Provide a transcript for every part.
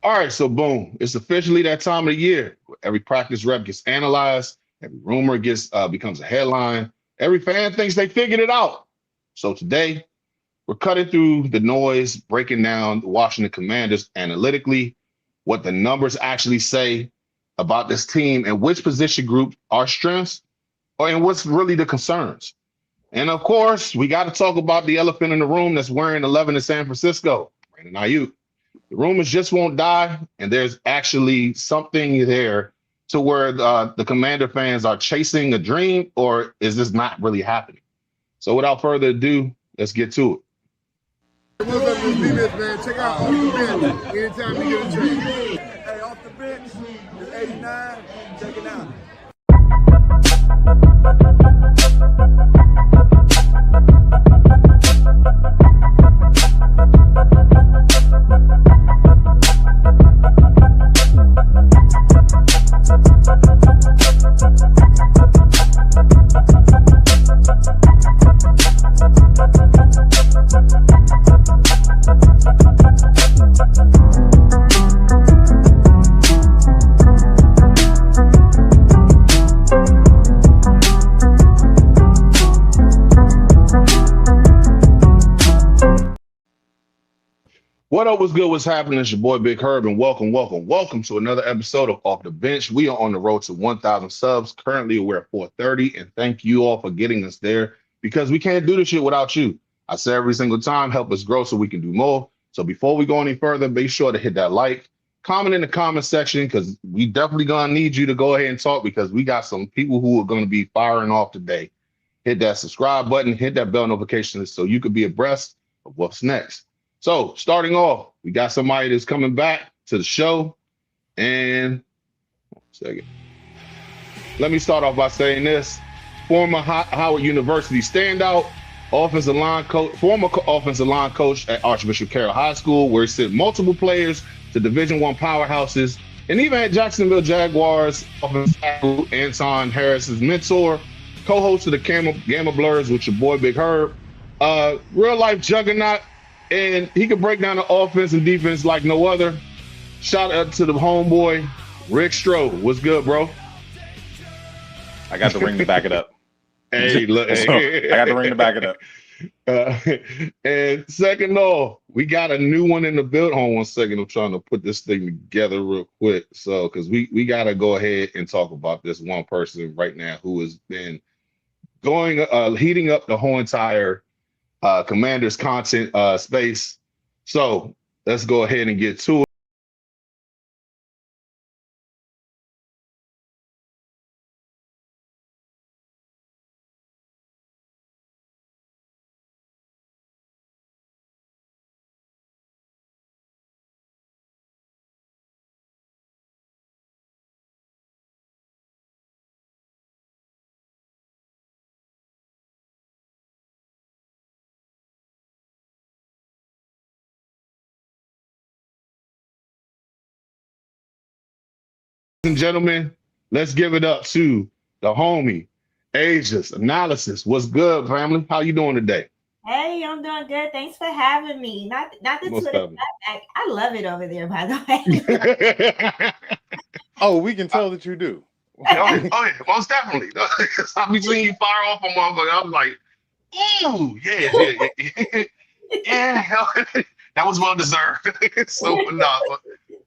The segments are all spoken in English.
All right, so boom, it's officially that time of the year. Every practice rep gets analyzed. Every rumor gets becomes a headline. Every fan thinks they figured it out. So today, we're cutting through the noise, breaking down the Washington Commanders analytically, what the numbers actually say about this team, and which position group are strengths, and what's really the concerns. And of course, we got to talk about the elephant in the room that's wearing 11 in San Francisco, Brandon Ayuk. The rumors just won't die, and there's actually something there to where the Commander fans are chasing a dream, or is this not really happening? So without further ado, let's get to it. What's up, this defense, man? Check out off the bench anytime you get a trade. Hey, off the bench, it's 89. Check it out. What up? What's good? What's happening? It's your boy Big Herb, and welcome to another episode of Off the Bench. We are on the road to 1,000 subs. Currently, we're at 430, and thank you all for getting us there because we can't do this shit without you. I say every single time, help us grow so we can do more. So before we go any further, make sure to hit that like, comment in the comment section because we definitely gonna need you to go ahead and talk because we got some people who are gonna be firing off today. Hit that subscribe button, hit that bell notification so you can be abreast of what's next. So starting off, we got somebody that's coming back to the show. And 1 second. Let me start off by saying this. Former Howard University standout, offensive line coach, former offensive line coach at Archbishop Carroll High School, where he sent multiple players to Division I powerhouses, and even at Jacksonville Jaguars, offensive tackle Anton Harris's mentor, co-host of the Gamma Blurs with your boy Big Herb, real life juggernaut. And he can break down the offense and defense like no other. Shout out to the homeboy, Rick Stroh. What's good, bro? I got the ring to back it up. Hey, look. So, I got the ring to back it up. And second off, we got a new one in the build. Hold on 1 second. I'm trying to put this thing together real quick. So, because we got to go ahead and talk about this one person right now who has been heating up the whole entire Commanders content space. So let's go ahead and get to it. And gentlemen, let's give it up to the homie, Aegis Analysis. What's good, family? How you doing today? Hey, I'm doing good. Thanks for having me. Not the Most Twitter definitely. back. I love it over there, by the way. Oh, we can tell that you do. Oh, yeah, most definitely. I've been seeing you fire off on motherfucker. I'm like, ooh, yeah. Yeah, that was well deserved. So, no,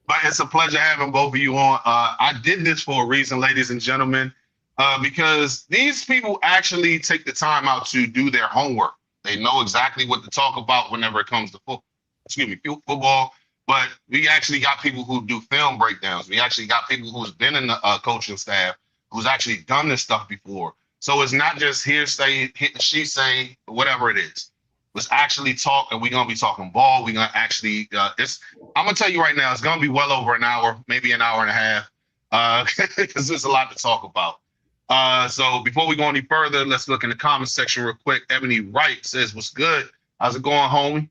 but it's a pleasure having both of you on. I did this for a reason, ladies and gentlemen, because these people actually take the time out to do their homework. They know exactly what to talk about whenever it comes to football. But we actually got people who do film breakdowns. We actually got people who's been in the coaching staff, who's actually done this stuff before. So it's not just hearsay, she say, whatever it is. Let's actually talk, and we're gonna be talking ball. We're gonna actually, I'm gonna tell you right now, it's gonna be well over an hour, maybe an hour and a half, because there's a lot to talk about. So before we go any further, let's look in the comment section real quick. Ebony Wright says, "What's good? How's it going, homie?"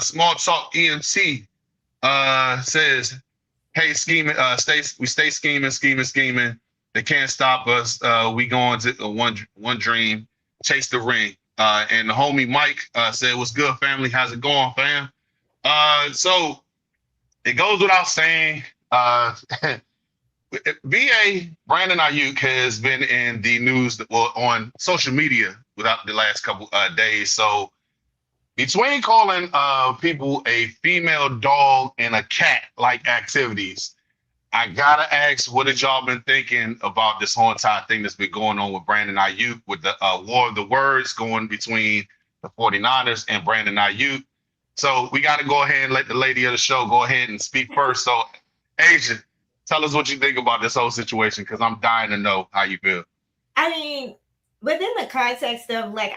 Small Talk EMT says, "Hey, scheming, we stay scheming. They can't stop us. We going to one dream, chase the ring." And the homie Mike said, "What's good, family? How's it going, fam?" So it goes without saying, BA Brandon Ayuk has been in the news, well, on social media without the last couple days. So between calling people a female dog and a cat like activities, I gotta ask, what have y'all been thinking about this whole entire thing that's been going on with Brandon Ayuk, with the war of the words going between the 49ers and Brandon Ayuk? So we got to go ahead and let the lady of the show go ahead and speak first. So, Agent, tell us what you think about this whole situation, because I'm dying to know how you feel. I mean, within the context of like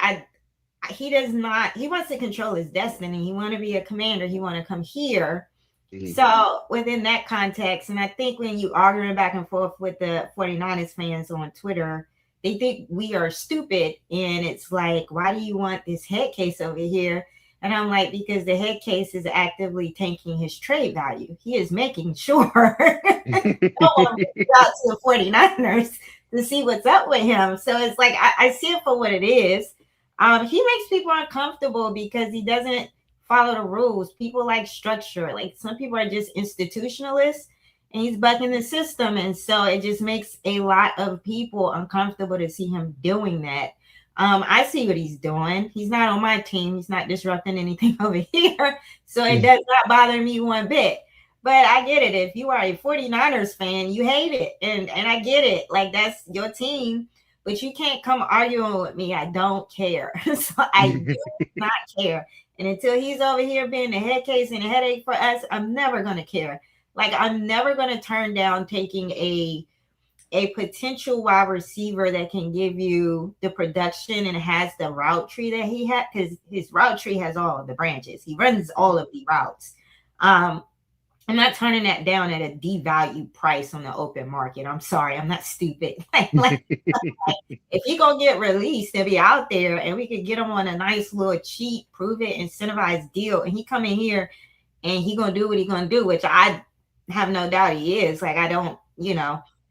he does not he wants to control his destiny. He want to be a commander. He want to come here. Mhm. So within that context, and I think when you arguing back and forth with the 49ers fans on Twitter, they think we are stupid. And it's like, why do you want this head case over here? And I'm like, because the head case is actively tanking his trade value. He is making sure no one reaches out to the 49ers to see what's up with him. So it's like, I see it for what it is. He makes people uncomfortable because he doesn't follow the rules. People like structure. Like some people are just institutionalists and he's bucking the system. And so it just makes a lot of people uncomfortable to see him doing that. I see what he's doing. He's not on my team. He's not disrupting anything over here. So it does not bother me one bit. But I get it. If you are a 49ers fan, you hate it. And I get it. Like that's your team. But you can't come arguing with me. I don't care. So I do not care. And until he's over here being the head case and a headache for us, I'm never gonna care. Like I'm never gonna turn down taking a potential wide receiver that can give you the production and has the route tree that he had, because his route tree has all of the branches. He runs all of the routes. I'm not turning that down at a devalued price on the open market. I'm sorry, I'm not stupid. like if he gonna get released and be out there, and we could get him on a nice little cheap, prove it, incentivized deal, and he come in here and he gonna do what he gonna do, which I have no doubt he is. Like I don't,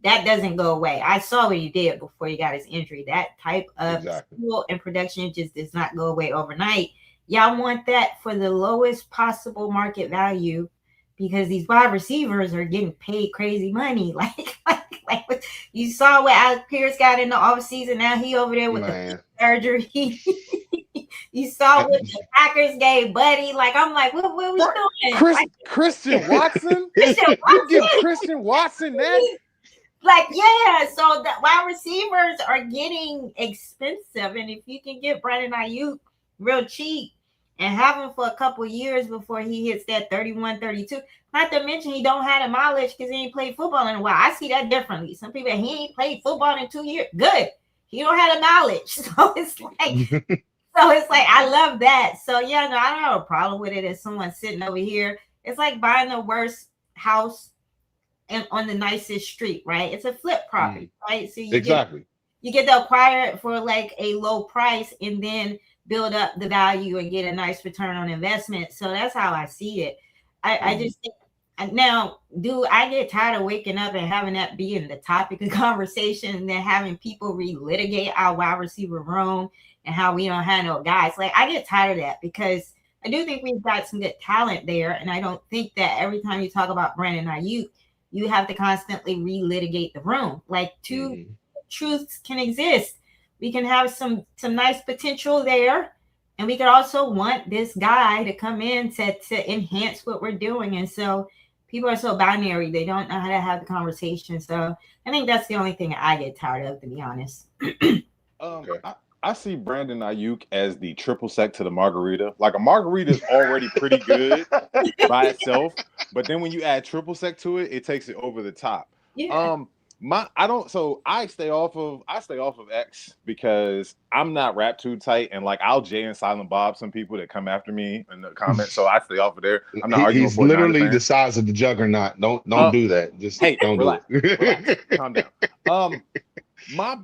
that doesn't go away. I saw what he did before he got his injury. That type of skill and production just does not go away overnight. Y'all want that for the lowest possible market value, because these wide receivers are getting paid crazy money. Like you saw what Alex Pierce got in the offseason. Now he over there with the surgery. You saw what the Packers gave Buddy. Like I'm like, what we doing? Christian Watson? You give Christian Watson that? Like, yeah. So the wide receivers are getting expensive. And if you can get Brandon Ayuk real cheap and have him for a couple years before he hits that 31, 32. Not to mention he don't have the mileage because he ain't played football in a while. I see that differently. Some people, he ain't played football in 2 years. Good. He don't have the knowledge. So it's like, I love that. So yeah, no, I don't have a problem with it as someone sitting over here. It's like buying the worst house and on the nicest street, right? It's a flip property, right? So you get to acquire it for like a low price and then build up the value and get a nice return on investment. So that's how I see it. I just think, now, do I get tired of waking up and having that being the topic of conversation and then having people relitigate our wide receiver room and how we don't handle guys? Like I get tired of that because I do think we've got some good talent there. And I don't think that every time you talk about Brandon Ayuk, you have to constantly relitigate the room. Like two truths can exist. We can have some nice potential there, and we could also want this guy to come in to enhance what we're doing. And so people are so binary; they don't know how to have the conversation. So I think that's the only thing I get tired of, to be honest. I see Brandon Ayuk as the triple sec to the margarita. Like a margarita is already pretty good by itself, but then when you add triple sec to it, it takes it over the top. Yeah. I stay off of X because I'm not wrapped too tight, and like I'll Jay and Silent Bob some people that come after me in the comments, so I stay off of there. I'm not arguing. He's literally the size of the juggernaut. Don't do that. Just don't relax, do it. relax, calm down.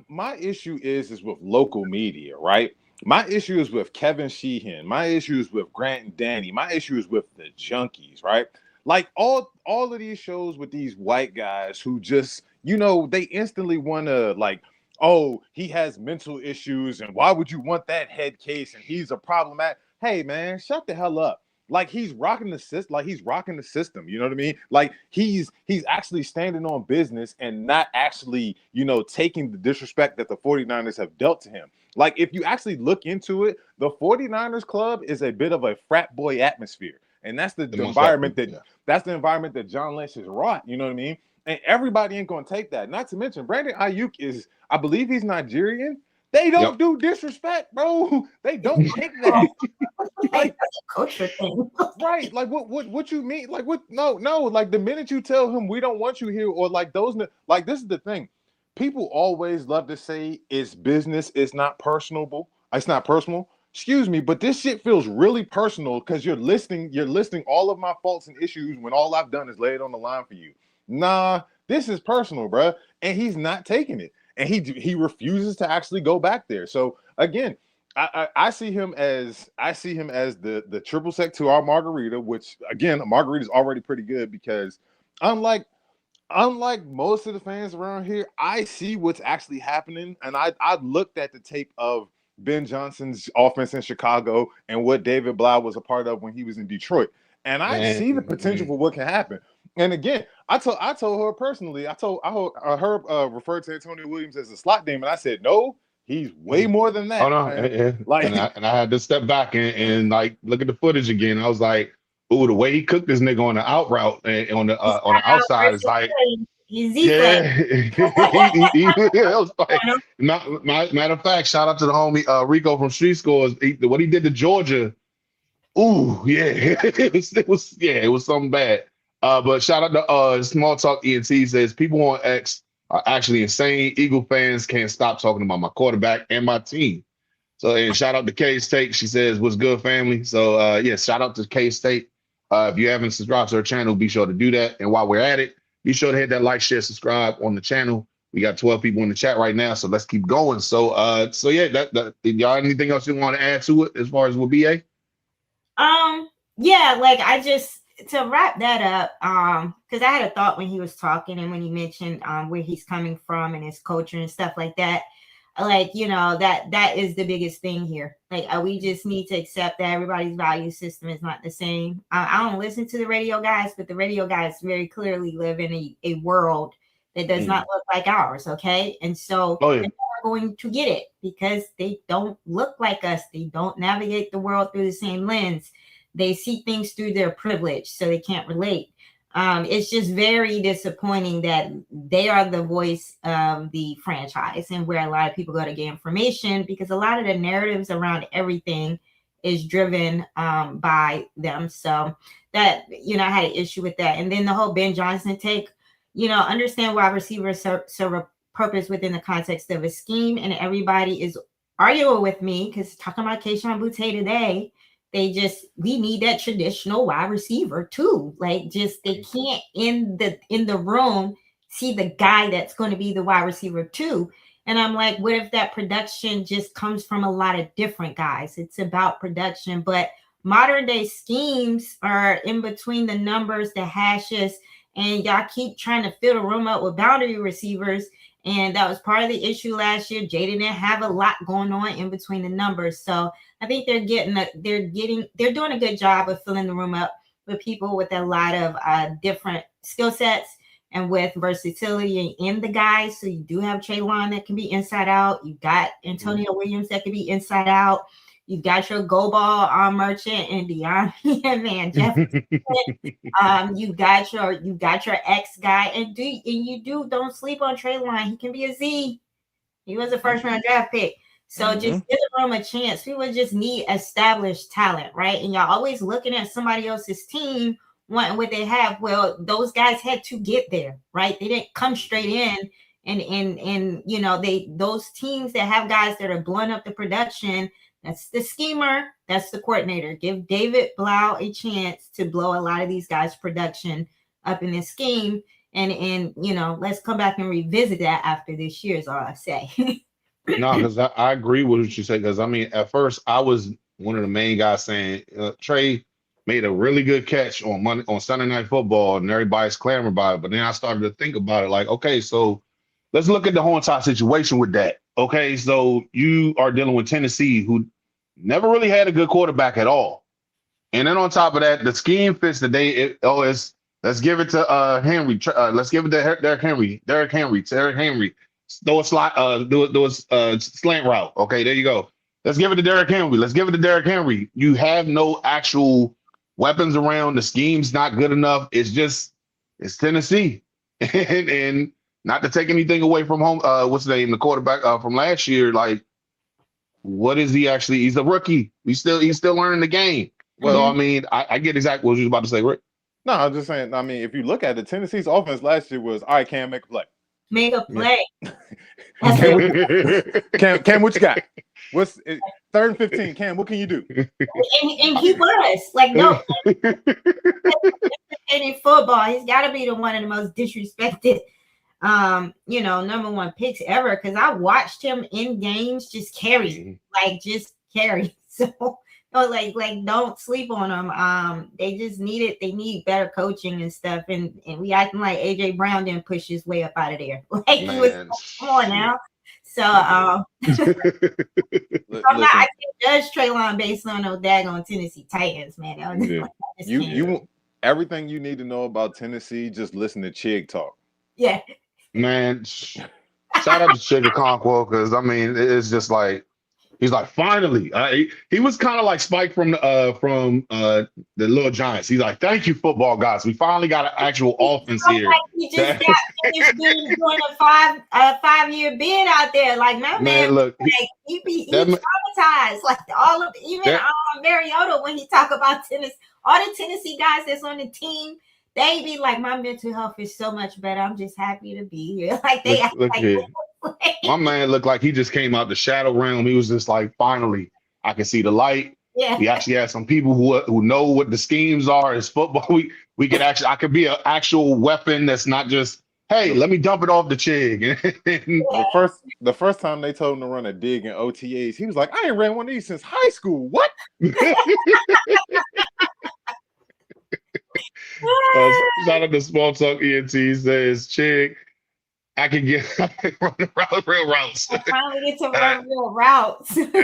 My issue is with local media, right? My issue is with Kevin Sheehan. My issue is with Grant and Danny. My issue is with the junkies, right? Like all of these shows with these white guys who just, they instantly want to like, oh, he has mental issues and why would you want that head case and he's a problematic. Hey man, shut the hell up. like he's rocking the system, you know what I mean? Like he's actually standing on business and not actually, taking the disrespect that the 49ers have dealt to him. Like if you actually look into it, the 49ers club is a bit of a frat boy atmosphere. And that's the Most environment definitely, yeah. that's the environment that John Lynch has wrought, you know what I mean? And everybody ain't gonna take that. Not to mention Brandon Ayuk is, I believe he's Nigerian. They Yep. don't do disrespect, bro. They don't take that. Like that's a culture thing. Right, like what you mean? Like what? No, like the minute you tell him we don't want you here, or like those, like this is the thing. People always love to say it's business, it's not personable, it's not personal. Excuse me, but this shit feels really personal because you're listing all of my faults and issues when all I've done is lay it on the line for you. Nah, this is personal, bruh, and he's not taking it, and he refuses to actually go back there. So again, I see him as the triple sec to our margarita, which again, a margarita is already pretty good because unlike most of the fans around here, I see what's actually happening, and I looked at the tape of Ben Johnson's offense in Chicago and what David Blau was a part of when he was in Detroit, and I see the potential for what can happen. And again, I told her personally, I heard her refer to Antonio Williams as a slot demon. I said no. He's way more than that. Oh no, Like, and I had to step back and like look at the footage again. I was like, "Ooh, the way he cooked this nigga on the out route and on the outside is like, yeah." It was like, matter of fact, shout out to the homie Rico from Street Scores. What he did to Georgia. Ooh, yeah, it was something bad. But shout out to Small Talk ENT says people on X are actually insane. Eagle fans can't stop talking about my quarterback and my team. So, and shout out to K State. She says, "What's good, family?" So, yes, shout out to K State. If you haven't subscribed to our channel, be sure to do that. And while we're at it, be sure to hit that like, share, subscribe on the channel. We got 12 people in the chat right now, so let's keep going. So, yeah, that y'all anything else you want to add to it as far as with BA? Yeah, like I just to wrap that up, because I had a thought when he was talking and when he mentioned where he's coming from and his culture and stuff like that. Like, that is the biggest thing here. Like, we just need to accept that everybody's value system is not the same. I don't listen to the radio guys, but the radio guys very clearly live in a world that does not look like ours. Okay. And so they're never going to get it because they don't look like us. They don't navigate the world through the same lens. They see things through their privilege, so they can't relate. It's just very disappointing that they are the voice of the franchise and where a lot of people go to get information because a lot of the narratives around everything is driven by them. So that, I had an issue with that. And then the whole Ben Johnson take, understand why receivers serve a purpose within the context of a scheme. And everybody is arguing with me because talking about Kayshon Boutte today, we need that traditional wide receiver too. Like they can't in the room see the guy that's going to be the wide receiver too. And I'm like, what if that production just comes from a lot of different guys? It's about production, but modern day schemes are in between the numbers, the hashes, and y'all keep trying to fill the room up with boundary receivers. And that was part of the issue last year. Jay didn't have a lot going on in between the numbers. So I think they're doing a good job of filling the room up with people with a lot of different skill sets and with versatility in the guys. So you do have Treylon that can be inside out. You've got Antonio Williams that can be inside out. You've got your go ball merchant and Deion Van Jefferson. You've got your X guy, and don't sleep on Treylon. He can be a Z. He was a first round draft pick. So just give the room a chance. People just need established talent, right? And y'all always looking at somebody else's team wanting what they have. Well, those guys had to get there, right? They didn't come straight in and those teams that have guys that are blowing up the production. That's the schemer. That's the coordinator. Give David Blau a chance to blow a lot of these guys' production up in this scheme. And let's come back and revisit that after this year is all I say. No, because I agree with what you said. Because I mean, at first I was one of the main guys saying Trey made a really good catch on Sunday Night Football, and everybody's clamoring about it. But then I started to think about it, like, okay, so let's look at the whole entire situation with that. Okay, so you are dealing with Tennessee, who never really had a good quarterback at all. And then on top of that, the scheme fits the day. Let's give it to Henry. Let's give it to Derrick Henry. Derrick Henry. Throw a slot. Do a slant route. Okay, there you go. Let's give it to Derrick Henry. Let's give it to Derrick Henry. You have no actual weapons around. The scheme's not good enough. It's Tennessee, and not to take anything away from home. What's the name? The quarterback from last year. Like, what is he actually? He's a rookie. He's still learning the game. So I mean, I get exactly what you was about to say, Rick. No, I'm just saying. I mean, if you look at it, Tennessee's offense last year was all right. Cam, make a play. Make a play. Cam, what you got? What's 3rd and 15? Cam, what can you do? And he was like, no. In football, he's got to be the one of the most disrespected, number one picks ever. Because I watched him in games just carry, So. No, like don't sleep on them. They need better coaching and stuff. And we acting like AJ Brown didn't push his way up out of there. Like he was come on now. So I can't judge Treylon based on those daggone Tennessee Titans, man. You everything you need to know about Tennessee, just listen to Chig talk. Yeah. Man, shout out to Chig Okonkwo, because I mean it's just like he's like, finally. He was kind of like Spike from the Little Giants. He's like, thank you, football guys. We finally got an actual offense here. Like he just got finished doing a 5-year bid out there. Like, my man look, he traumatized. Like all of Mariota, when he talk about tennis, all the Tennessee guys that's on the team, they be like, my mental health is so much better. I'm just happy to be here. Like they look here. My man looked like he just came out the shadow realm. He was just like, finally, I can see the light. Yeah. We actually have some people who know what the schemes are as football. We could actually, I could be an actual weapon that's not just, hey, let me dump it off the Chig. The first time they told him to run a dig in OTAs, he was like, I ain't ran one of these since high school. What? Shout out to Small Talk ENT. Says, Chig, I can run real routes. I finally get to run real routes. and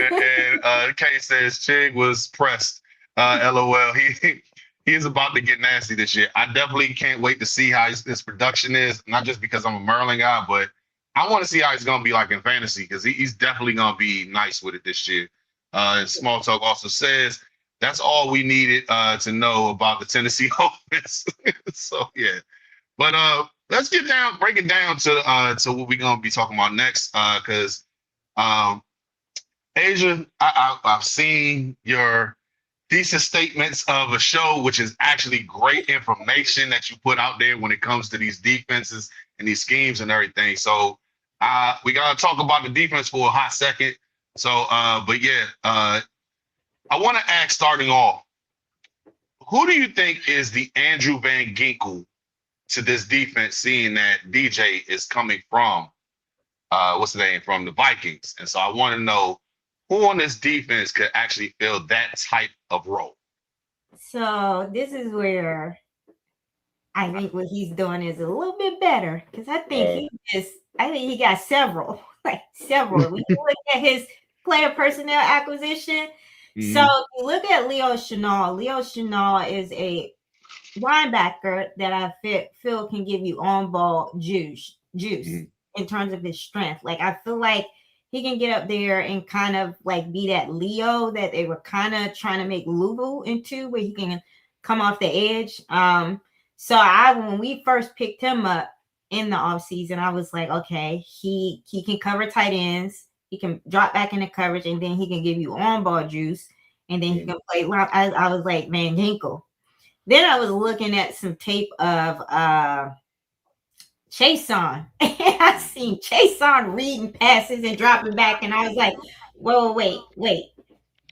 Kay says Chig was pressed. LOL. He is about to get nasty this year. I definitely can't wait to see how his production is. Not just because I'm a Maryland guy, but I want to see how he's going to be like in fantasy, because he's definitely going to be nice with it this year. And Small Talk also says that's all we needed to know about the Tennessee offense. So yeah, but let's break it down to what we're gonna be talking about next. Because Asia, I've seen your thesis statements of a show, which is actually great information that you put out there when it comes to these defenses and these schemes and everything. So we gotta talk about the defense for a hot second. So, but yeah, I want to ask, starting off, who do you think is the Andrew Van Ginkel to this defense, seeing that DJ is coming from from the Vikings? And so I want to know who on this defense could actually fill that type of role. So this is where I think what he's doing is a little bit better, because I think he got several. When you look at his player personnel acquisition. Mm-hmm. So if you look at Leo Chenal is a linebacker that I feel can give you on-ball juice in terms of his strength. Like, I feel like he can get up there and kind of like be that Leo that they were kind of trying to make Louisville into, where he can come off the edge. So when we first picked him up in the offseason, I was like, okay, he can cover tight ends. He can drop back into coverage, and then he can give you on-ball juice, and then he can play. I was like, Van Ginkel. Then I was looking at some tape of Chason. I seen Chason reading passes and dropping back, and I was like, whoa, wait.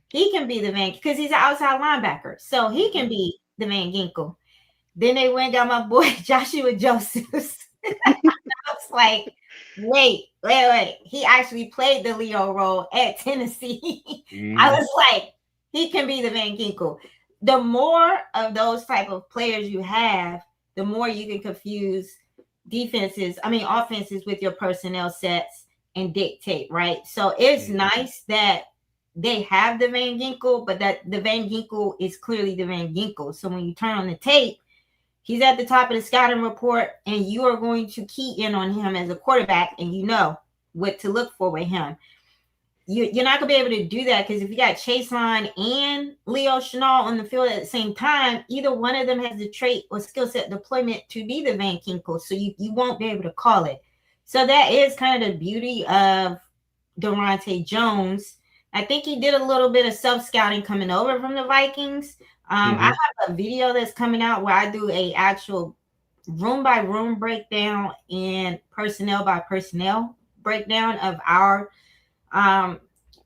He can be the Van, because he's an outside linebacker, so he can be the Van Ginkel. Then they went down my boy Joshua Josephs. I was like, wait. He actually played the Leo role at Tennessee. I was like, he can be the Van Ginkel. The more of those type of players you have, the more you can confuse offenses with your personnel sets and dictate, right? So it's nice that they have the Van Ginkel, but that the Van Ginkel is clearly the Van Ginkel. So when you turn on the tape, he's at the top of the scouting report, and you are going to key in on him as a quarterback, and you know what to look for with him. You're not going to be able to do that because if you got Chase Line and Leo Chenal on the field at the same time, either one of them has the trait or skill set deployment to be the Van Ginkel, so you won't be able to call it. So that is kind of the beauty of Durante Jones. I think he did a little bit of self-scouting coming over from the Vikings. I have a video that's coming out where I do a actual room by room breakdown and personnel by personnel breakdown of our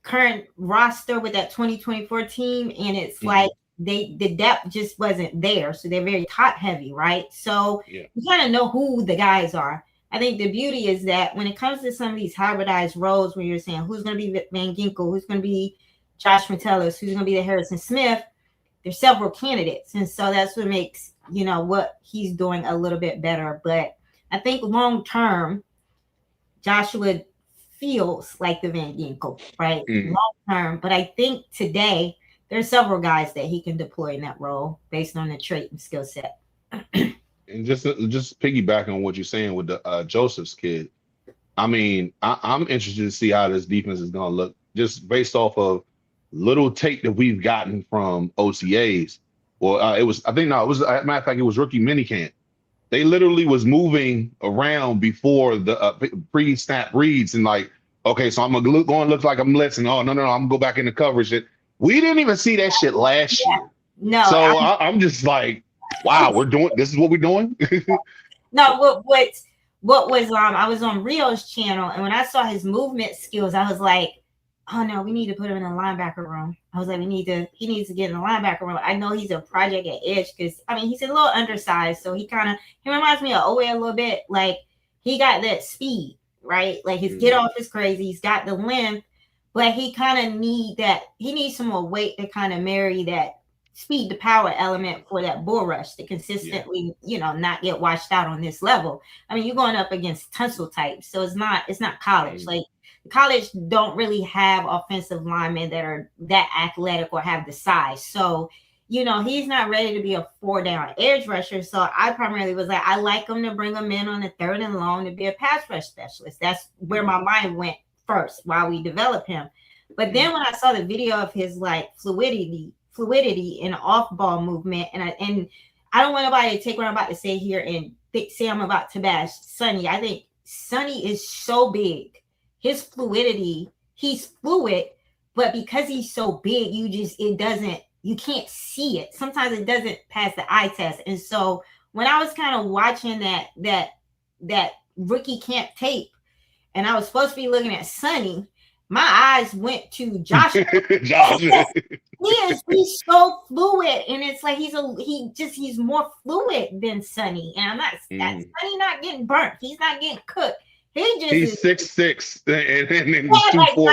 current roster with that 2024 team, and it's like the depth just wasn't there, so they're very top heavy, right? So you kind of know who the guys are. I think the beauty is that when it comes to some of these hybridized roles where you're saying who's going to be Van Ginkel, who's going to be Josh Metellus, who's going to be the Harrison Smith, there's several candidates, and so that's what makes what he's doing a little bit better. But I think long term, Joshua feels like the Van Ginkel, right? Long term, but I think today there's several guys that he can deploy in that role based on the trait and skill set. And just piggyback on what you're saying with the Joseph's kid, I mean, I'm interested to see how this defense is going to look just based off of little tape that we've gotten from OTAs. Well, it was as a matter of fact, it was rookie minicamp. They literally was moving around before the pre-snap reads and like, okay, so I'm going to look like I'm blitzing. Oh, no, I'm going to go back into coverage. We didn't even see that shit last year. No. So I'm just like, wow, this is what we're doing? No, what was I was on Rio's channel, and when I saw his movement skills, I was like, oh no, we need to put him in the linebacker room. I was like, he needs to get in the linebacker room. I know he's a project at edge because he's a little undersized, so he reminds me of Owe a little bit. Like he got that speed, right? Like his get off is crazy. He's got the length, but he kind of needs some more weight to kind of marry that speed to power element for that bull rush to consistently, not get washed out on this level. You're going up against tussle types, so it's not college. Like college don't really have offensive linemen that are that athletic or have the size. So, he's not ready to be a 4-down edge rusher. So I primarily was like, I like him to bring him in on the 3rd and long to be a pass rush specialist. That's where my mind went first while we develop him. But then when I saw the video of his like fluidity and off ball movement, and I don't want nobody to take what I'm about to say here and say I'm about to bash Sonny. I think Sonny is so big. His fluidity, he's fluid, but because he's so big, you can't see it. Sometimes it doesn't pass the eye test. And so when I was kind of watching that rookie camp tape, and I was supposed to be looking at Sonny, my eyes went to Josh. He's so fluid, and it's like he's more fluid than Sonny. And Sonny not getting burnt. He's not getting cooked. He's 6'6" and 240. I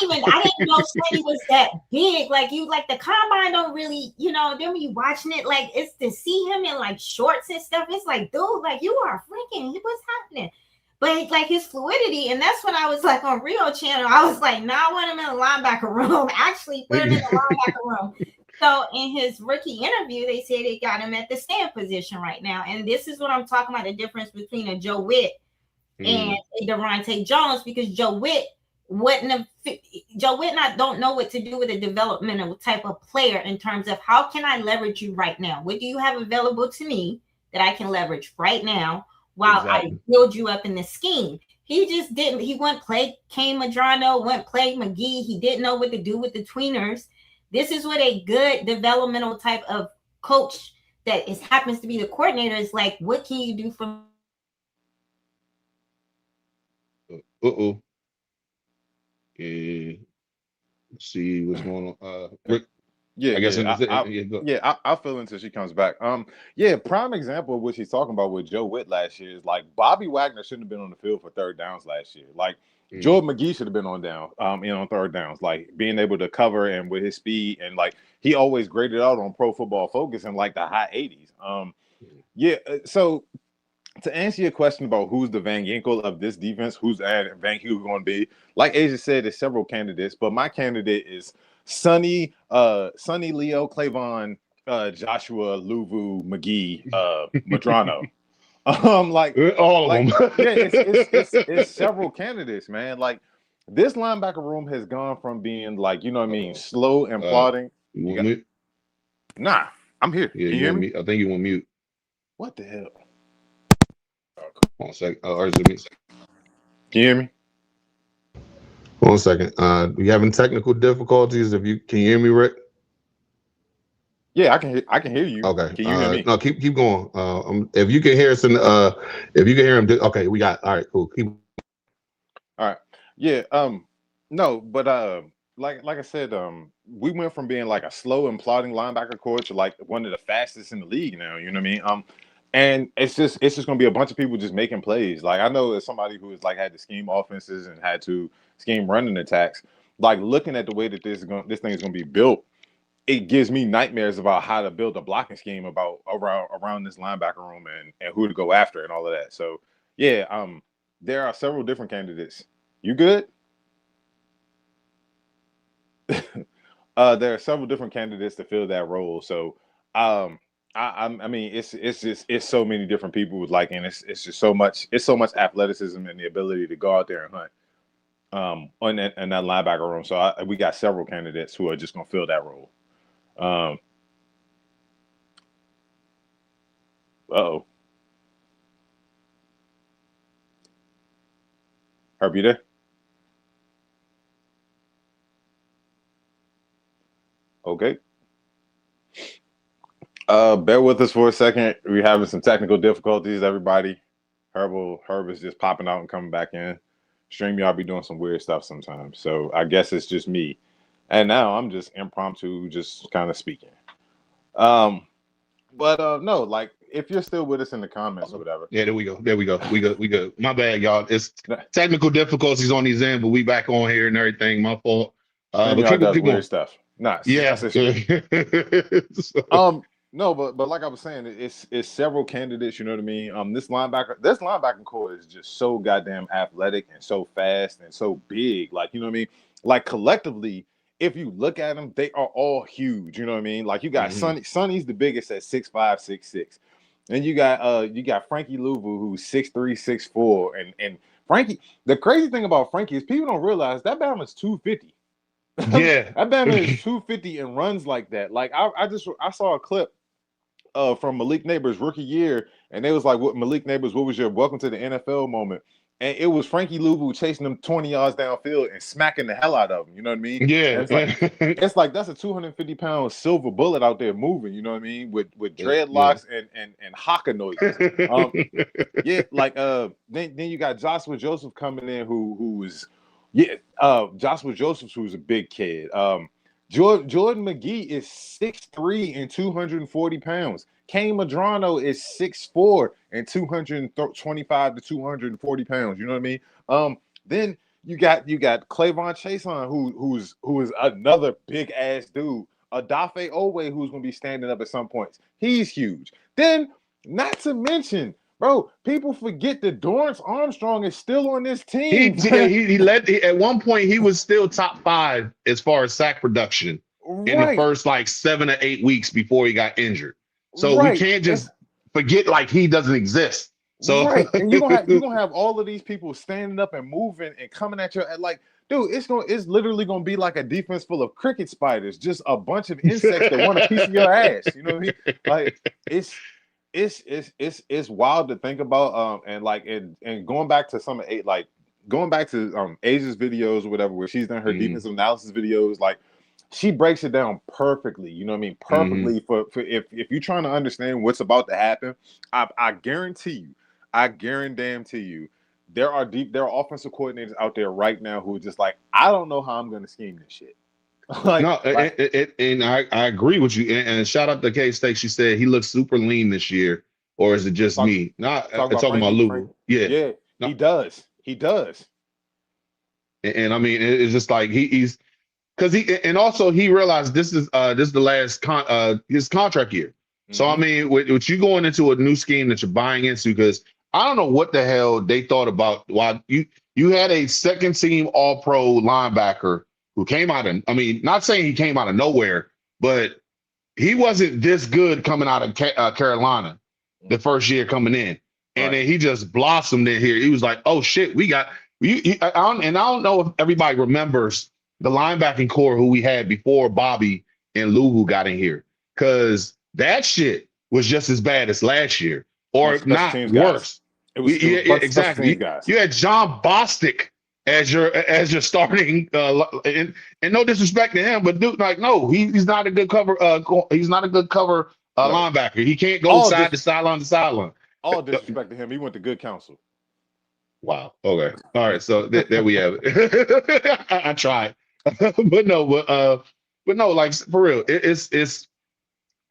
didn't know Sonny was that big. Like the combine don't really, then when you watching it, like it's to see him in like shorts and stuff. It's like, dude, like you are freaking. What's happening? But like his fluidity, and that's when I was like on Rio channel. I was like, I want him in the linebacker room. Actually, put him in the linebacker room. So in his rookie interview, they said they got him at the stand position right now, and this is what I'm talking about: the difference between a Joe Witt and a Durante Jones, because Joe Witt don't know what to do with a developmental type of player in terms of how can I leverage you right now? What do you have available to me that I can leverage right now while I build you up in the scheme? He just didn't. He wouldn't play Kane Madrano, wouldn't play McGee. He didn't know what to do with the tweeners. This is what a good developmental type of coach that happens to be the coordinator is like, what can you do for Uh-oh. Yeah. Let's see what's going on. Rick, I guess I'll fill until she comes back. Prime example of what she's talking about with Joe Witt last year is like Bobby Wagner shouldn't have been on the field for 3rd downs last year. Like Jordan McGee should have been on 3rd downs, like being able to cover and with his speed, and like he always graded out on Pro Football Focus in like the high 80s. So to answer your question about who's the Van Ginkel of this defense, who's Van Ginkel going to be, like Asia said, there's several candidates, but my candidate is Sonny Leo, Clavon, Joshua, Luvu, McGee, Madrano. All of them. Yeah, it's several candidates, man. Like this linebacker room has gone from being like, you know what I mean, slow and plodding. You want me? Nah, I'm here. Yeah, Can you hear me? I think you want mute. What the hell? One second. Or is it me? Can you hear me? 1 second. You having technical difficulties? Can you hear me, Rick? Yeah, I can hear you. Okay. Can you hear me? No, keep going. If you can hear us if you can hear him, okay, we got. All right, cool. Keep. All right. Yeah. No, but like I said, we went from being like a slow and plodding linebacker core to like one of the fastest in the league now. You know what I mean? And it's just gonna be a bunch of people just making plays. Like I know as somebody who has like had to scheme offenses and had to scheme running attacks, like looking at the way that this thing is gonna be built, it gives me nightmares about how to build a blocking scheme around this linebacker room and who to go after and all of that. So yeah, there are several different candidates. You good? There are several different candidates to fill that role. So I mean it's so many different people with like, and it's just so much athleticism and the ability to go out there and hunt on that linebacker room. So we got several candidates who are just gonna fill that role. Uh-oh. Herb, you there? Okay. Bear with us for a second. We're having some technical difficulties, everybody. Herb is just popping out and coming back in. StreamYard be doing some weird stuff sometimes. So I guess it's just me. And now I'm just impromptu, just kind of speaking. No, like if you're still with us in the comments or whatever. Yeah, there we go. We go. My bad, y'all. It's technical difficulties on these end, but we back on here and everything. My fault. But keep weird stuff. Nice. Yeah. No, but like I was saying, it's several candidates. You know what I mean? This linebacker core is just so goddamn athletic and so fast and so big. Like, you know what I mean? Like collectively, if you look at them, they are all huge. You know what I mean? Like you got Sonny's the biggest at 6'5", 6'6". And you got Frankie Louvu, who's 6'3", 6'4". And Frankie, the crazy thing about Frankie is people don't realize that Bama's 250. Yeah. That Bama is 250 and runs like that. Like I saw a clip from Malik Neighbors' rookie year, and they was like, "What Malik Neighbors? What was your welcome to the NFL moment?" And it was Frankie Louvu chasing them 20 yards downfield and smacking the hell out of them. You know what I mean? Yeah. It's like that's a 250-pound silver bullet out there moving. You know what I mean? With dreadlocks and haka noises. Yeah, like then you got Joshua Joseph coming in who was Joshua Joseph, who's a big kid. Jordan McGee is 6'3" and 240 pounds. Kane Madrano is 6'4" and 225 to 240 pounds. You know what I mean? Then you got Clavon Chason, who is another big ass dude. Adafe Owe, who's gonna be standing up at some points. He's huge. Then, not to mention, bro, people forget that Dorrance Armstrong is still on this team. He led at one point. He was still top 5 as far as sack production in the first like 7 or 8 weeks before he got injured. So we can't just forget like he doesn't exist. So and you're gonna have all of these people standing up and moving and coming at you like, dude, it's literally gonna be like a defense full of cricket spiders, just a bunch of insects that want a piece of your ass. You know what I mean? Like it's wild to think about. And going back to Asia's videos or whatever, where she's done her defensive analysis videos, like she breaks it down perfectly. You know what I mean? Perfectly for if you're trying to understand what's about to happen, I guarantee you, there are offensive coordinators out there right now who are just like, I don't know how I'm going to scheme this shit. And I agree with you. And shout out to K-State. She said he looks super lean this year, or is it just me? Not talking about Lou. Yeah, no. He does. And I mean, it's just like he's because he realized this is the last his contract year. So I mean, with you going into a new scheme that you're buying into, because I don't know what the hell they thought about why you had a second team All Pro linebacker who came out of. I mean, not saying he came out of nowhere, but he wasn't this good coming out of Carolina the first year coming in, and Right. then he just blossomed in here. He was like, "Oh shit, we got and I don't know if everybody remembers the linebacking core who we had before Bobby and Lou who got in here, because that shit was just as bad as last year, Bunch or of special not teams guys. worse. It was Yeah, a bunch of special exactly. teams You, guys. you had John Bostic as your starting and no disrespect to him, but dude, like, no, he's not a good cover. He's not a good cover No, linebacker. He can't go all side dis to sideline to sideline. all disrespect to him. He went to good counsel. Wow. Okay. All right. So there we have it. I tried, but no, like for real, it's.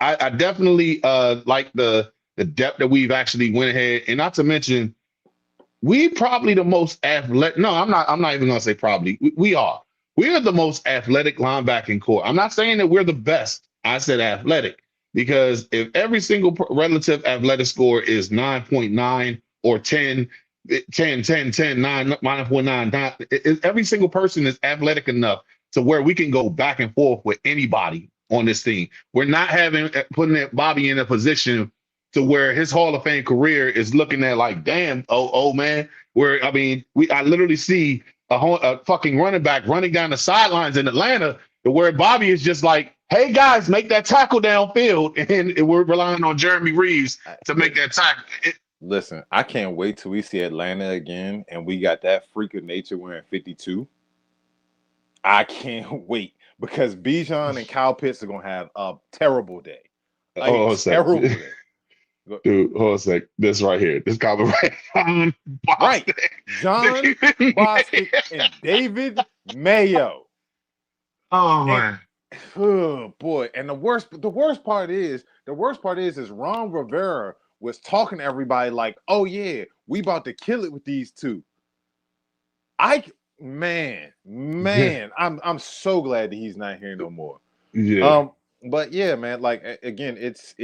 I definitely like the depth that we've actually went ahead, and not to mention we probably the most athletic. No, I'm not even gonna say probably. We are. We are the most athletic linebacking core. I'm not saying that we're the best. I said athletic because if every single relative athletic score is 9.9 or 10, 10, 10, 10, 9, 9.9, every single person is athletic enough to where we can go back and forth with anybody on this team. We're not having putting Bobby in a position to where his Hall of Fame career is looking at like, damn, oh man. Where I mean, I literally see a fucking running back running down the sidelines in Atlanta, to where Bobby is just like, hey guys, make that tackle downfield, and we're relying on Jeremy Reeves to make that tackle. Listen, I can't wait till we see Atlanta again and we got that freak of nature wearing 52. I can't wait because Bijan and Kyle Pitts are gonna have a terrible day. Like Hold on a a sec. terrible day. Dude, hold on a sec. This right here. This comment right. Right. John Bostic and David Mayo. Oh And man. oh boy. And the worst part is Ron Rivera was talking to everybody like, oh yeah, we about to kill it with these two. I man, I'm so glad that he's not here no more. Yeah. Um, but yeah, man, like again, it's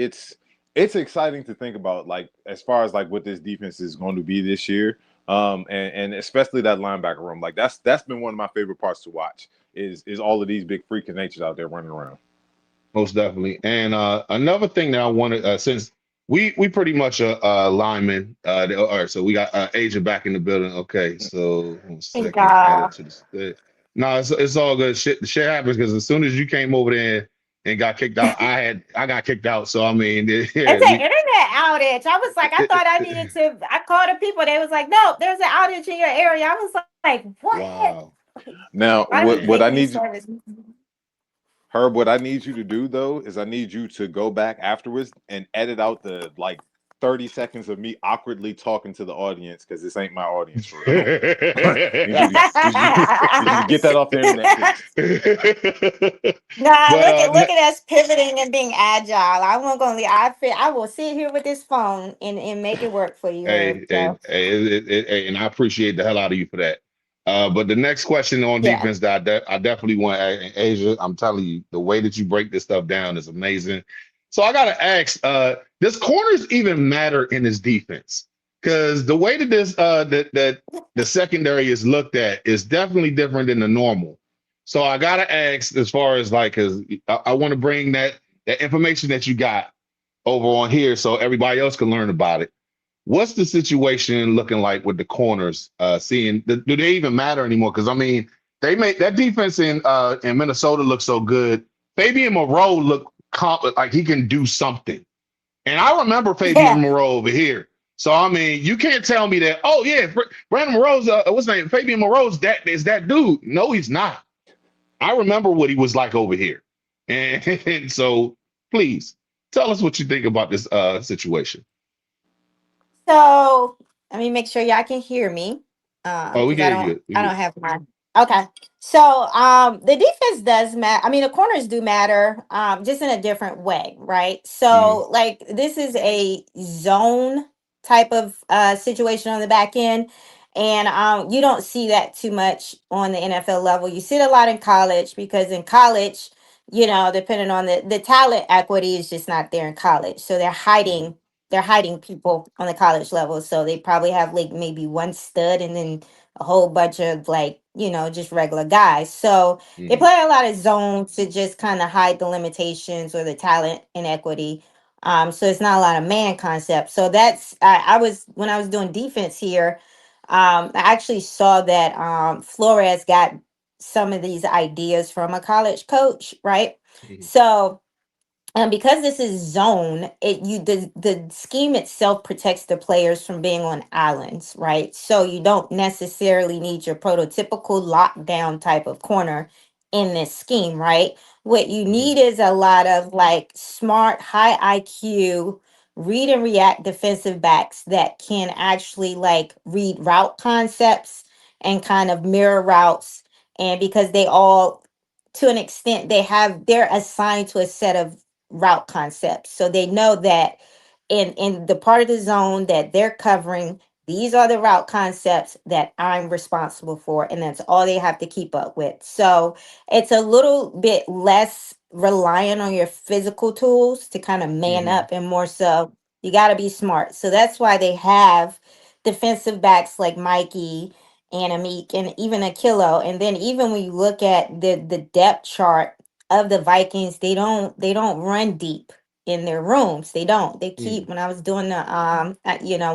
exciting to think about, like as far as like what this defense is going to be this year. And especially that linebacker room. Like that's been one of my favorite parts to watch is all of these big freak of natures out there running around. Most definitely. And another thing that I wanted, since we pretty much linemen. All right, so we got Asia back in the building. Okay, so 1 second, add it to the split. No, it's all good. Shit happens because as soon as you came over there and got kicked out, I got kicked out. So I mean, It's yeah, an internet outage. I was like, I thought I needed to. I called the people. They was like, no, there's an outage in your area. I was like, what? wow. Now, Why do we what pay I for this need you, service? Herb, what I need you to do though is I need you to go back afterwards and edit out the like 30 seconds of me awkwardly talking to the audience because this ain't my audience for real. Need you to get that off the internet, please. Nah, But look at us pivoting and being agile. I won't gonna leave. I will sit here with this phone and make it work for you, Herb. So and I appreciate the hell out of you for that. But the next question on yeah. defense that I definitely want, Asia, I'm telling you, the way that you break this stuff down is amazing. So I got to ask, does corners even matter in this defense? Because the way that that the secondary is looked at is definitely different than the normal. So I got to ask, as far as like, because I want to bring that information that you got over on here so everybody else can learn about it. What's the situation looking like with the corners? Seeing do they even matter anymore? Because I mean, they made that defense in Minnesota look so good. Fabian Moreau looked like he can do something, and I remember Fabian Yeah. Moreau over here. So I mean, you can't tell me that. Oh yeah, Brandon Moreau's what's his name? Fabian Moreau's that dude. No, he's not. I remember what he was like over here, and so please tell us what you think about this situation. So let me make sure y'all can hear me. Oh, we Because get you. We I get don't have my okay. So the defense does matter. I mean, the corners do matter, just in a different way, right? you. So like this is a zone type of situation on the back end. And you don't see that too much on the NFL level. You see it a lot in college because in college, depending on the talent equity is just not there in college. So they're Mhm. hiding they're hiding people on the college level. So they probably have like maybe one stud and then a whole bunch of like, just regular guys. So they Mm-hmm. play a lot of zone to just kind of hide the limitations or the talent inequity. So it's not a lot of man concept. So that's I was when I was doing defense here, I actually saw that Flores got some of these ideas from a college coach, right? So and because this is zone, the scheme itself protects the players from being on islands, right? So you don't necessarily need your prototypical lockdown type of corner in this scheme, right? What you Mm-hmm. need is a lot of like smart, high IQ, read and react defensive backs that can actually like read route concepts and kind of mirror routes. And because they all, to an extent, they're assigned to a set of route concepts. So they know that in the part of the zone that they're covering, these are the route concepts that I'm responsible for, and that's all they have to keep up with. So it's a little bit less reliant on your physical tools to kind of man Mm-hmm. up, and more so you got to be smart. So that's why they have defensive backs like Mikey and Amik and even Akilo. And then even when you look at the depth chart of the Vikings, they don't run deep in their rooms. They don't. They keep, when I was doing the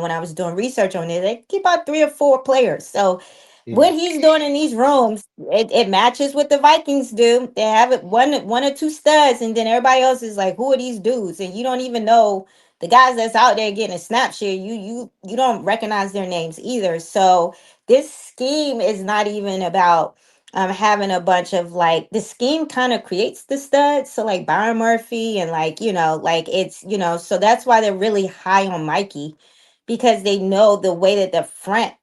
when I was doing research on it, they keep about three or four players. So Mm-hmm. what he's doing in these rooms, it matches what the Vikings do. They have it one or two studs, and then everybody else is like, who are these dudes? And you don't even know the guys that's out there getting a snap share. You don't recognize their names either. So this scheme is not even about having a bunch of like, the scheme kind of creates the studs. So like Byron Murphy and like, like it's, so that's why they're really high on Mikey, because they know the way that the front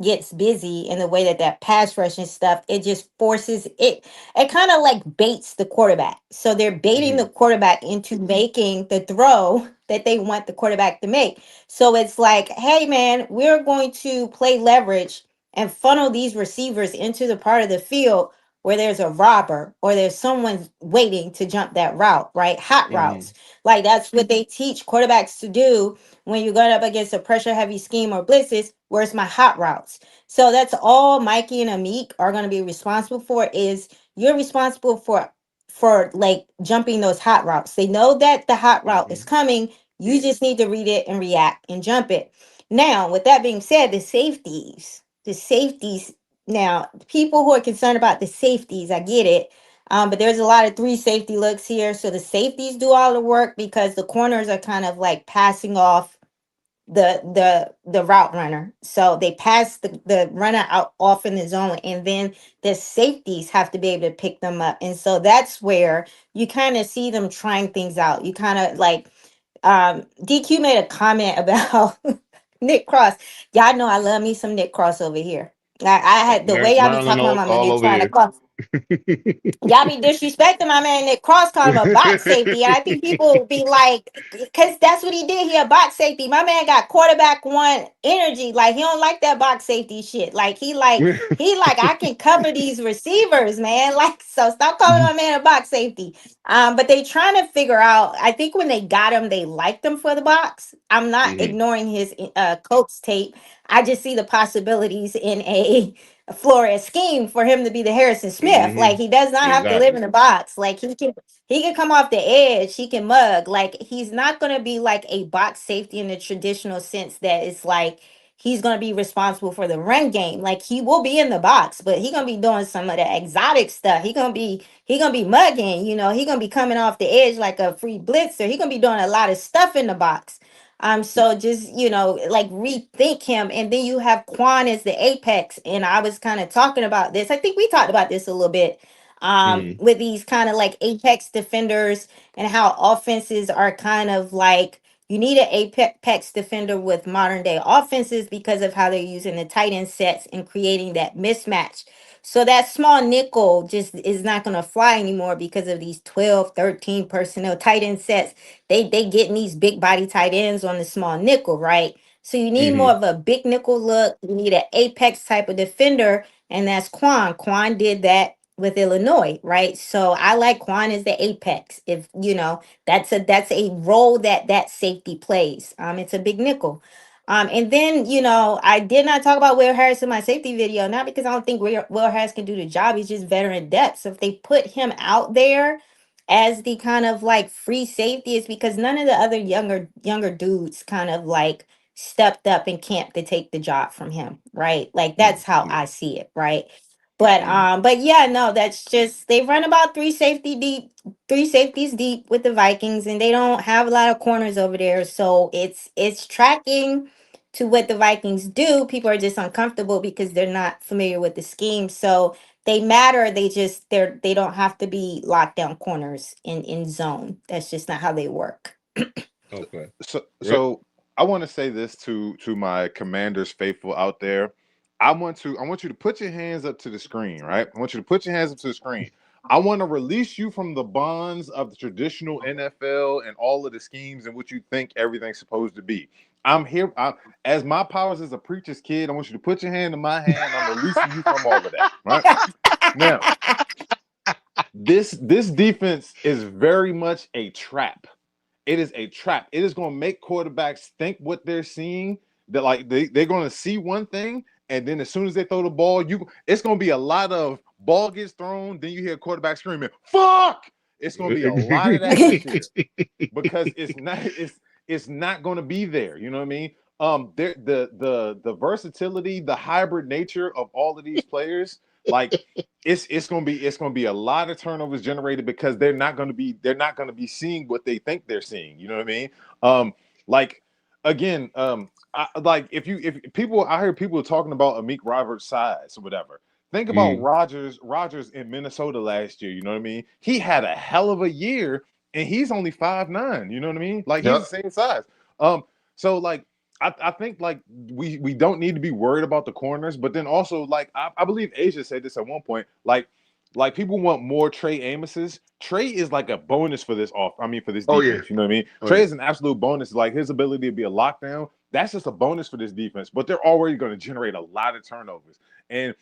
gets busy and the way that that pass rush and stuff, it just forces it. It kind of like baits the quarterback. So they're baiting Mm-hmm. the quarterback into making the throw that they want the quarterback to make. So it's like, hey man, we're going to play leverage and funnel these receivers into the part of the field where there's a robber or there's someone waiting to jump that route, right? Hot Mm-hmm. routes. Like that's what they teach quarterbacks to do when you're going up against a pressure heavy scheme or blitzes. Where's my hot routes? So that's all Mikey and Amik are going to be responsible for, is you're responsible for like jumping those hot routes. They know that the hot route is Mm-hmm. coming. You just need to read it and react and jump it. Now, with that being said, the safeties, now people who are concerned about the safeties, I get it. But there's a lot of three safety looks here. So the safeties do all the work because the corners are kind of like passing off the route runner. So they pass the runner out off in the zone, and then the safeties have to be able to pick them up. And so that's where you kind of see them trying things out. You kind of like DQ made a comment about Nick Cross. Y'all know I love me some Nick Cross over here. I had the way y'all be Maryland talking about my all dude over trying to here. cross. Y'all be disrespecting my man Nick Cross, calling him a box safety. And I think people will be like, because that's what he did. He a box safety. My man got quarterback one energy. Like he don't like that box safety shit. Like he like I can cover these receivers, man. Like, so stop calling my man a box safety. But they trying to figure out. I think when they got him, they liked him for the box. I'm not Mm-hmm. ignoring his Colts tape. I just see the possibilities in a Flores scheme for him to be the Harrison Smith. Mm-hmm. Like he does not have to live Exactly. in a box. Like he can come off the edge. He can mug. Like he's not gonna be like a box safety in the traditional sense that it's like he's gonna be responsible for the run game. Like he will be in the box, but he gonna be doing some of the exotic stuff. He gonna be mugging. He gonna be coming off the edge like a free blitzer. He gonna be doing a lot of stuff in the box. So just, like rethink him. And then you have Quan as the apex. And I was kind of talking about this. I think we talked about this a little bit. Mm-hmm. With these kind of like apex defenders and how offenses are kind of like, you need an apex defender with modern day offenses because of how they're using the tight end sets and creating that mismatch. So that small nickel just is not going to fly anymore because of these 12, 13 personnel tight end sets. They getting these big body tight ends on the small nickel, right? So you need more Mm-hmm. of a big nickel look. You need an apex type of defender, and that's Quan. Quan did that with Illinois, right? So I like Quan as the apex. If you know, that's a role that safety plays. It's a big nickel. And then I did not talk about Will Harris in my safety video, not because I don't think Will Harris can do the job. He's just veteran depth. So if they put him out there as the kind of like free safety, it's because none of the other younger dudes kind of like stepped up and camped to take the job from him, right? Like that's how I see it, right? But yeah, no, that's just they run about three safeties deep with the Vikings, and they don't have a lot of corners over there. So it's tracking to what the Vikings do. People are just uncomfortable because they're not familiar with the scheme. So they matter. They don't have to be lockdown corners in zone. That's just not how they work. Okay. So I want to say this to my Commanders faithful out there. I want you to put your hands up to the screen, right? I want you to put your hands up to the screen. I want to release you from the bonds of the traditional NFL and all of the schemes and what you think everything's supposed to be. I'm here as my powers as a preacher's kid. I want you to put your hand in my hand. I'm releasing you from all of that, right? Now, this defense is very much a trap. It is a trap. It is going to make quarterbacks think what they're seeing. That like they're going to see one thing, and then as soon as they throw the ball, it's going to be a lot of ball gets thrown. Then you hear a quarterback screaming, "Fuck!" It's going to be a lot of that this year because it's not going to be there. You know what I mean? The versatility, the hybrid nature of all of these players, like it's gonna be a lot of turnovers generated because they're not gonna be seeing what they think they're seeing. You know what I mean? Like again, if people, I heard people talking about Amik Roberts' size or whatever. Think about Rodgers in Minnesota last year. You know what I mean? He had a hell of a year, and he's only 5'9". You know what I mean? Like he's the same size. So like I think like we don't need to be worried about the corners, but then also like I believe Asia said this at one point, like people want more Trey Amos's. Trey is like a bonus for this for this defense. Oh yeah. You know what I mean? Trey is an absolute bonus. Like his ability to be a lockdown, that's just a bonus for this defense. But they're already going to generate a lot of turnovers. And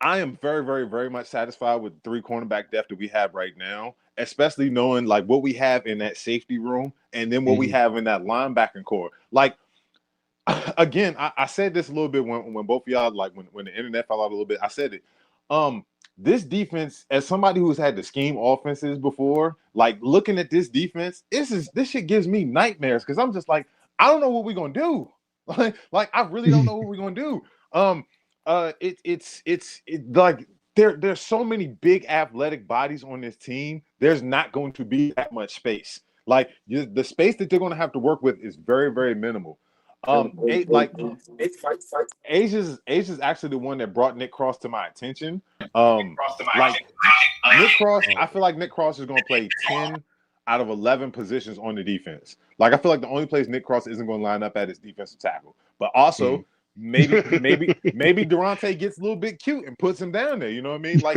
I am very, very, very much satisfied with the 3 cornerback depth that we have right now, especially knowing like what we have in that safety room and then what we have in that linebacking core. Like, again, I said this a little bit when both of y'all, like when the internet fell out a little bit, I said it. This defense, as somebody who's had the scheme offenses before, like looking at this defense, this shit gives me nightmares because I'm just like, I don't know what we're gonna do. Like I really don't know what we're gonna do. It's like there's so many big athletic bodies on this team. There's not going to be that much space. Like the space that they're going to have to work with is very, very minimal. Asia's actually the one that brought Nick Cross to my attention. Like Nick Cross, I feel like Nick Cross is going to play 10 out of 11 positions on the defense. Like I feel like the only place Nick Cross isn't going to line up at is defensive tackle. But also maybe Durante gets a little bit cute and puts him down there. You know what I mean? Like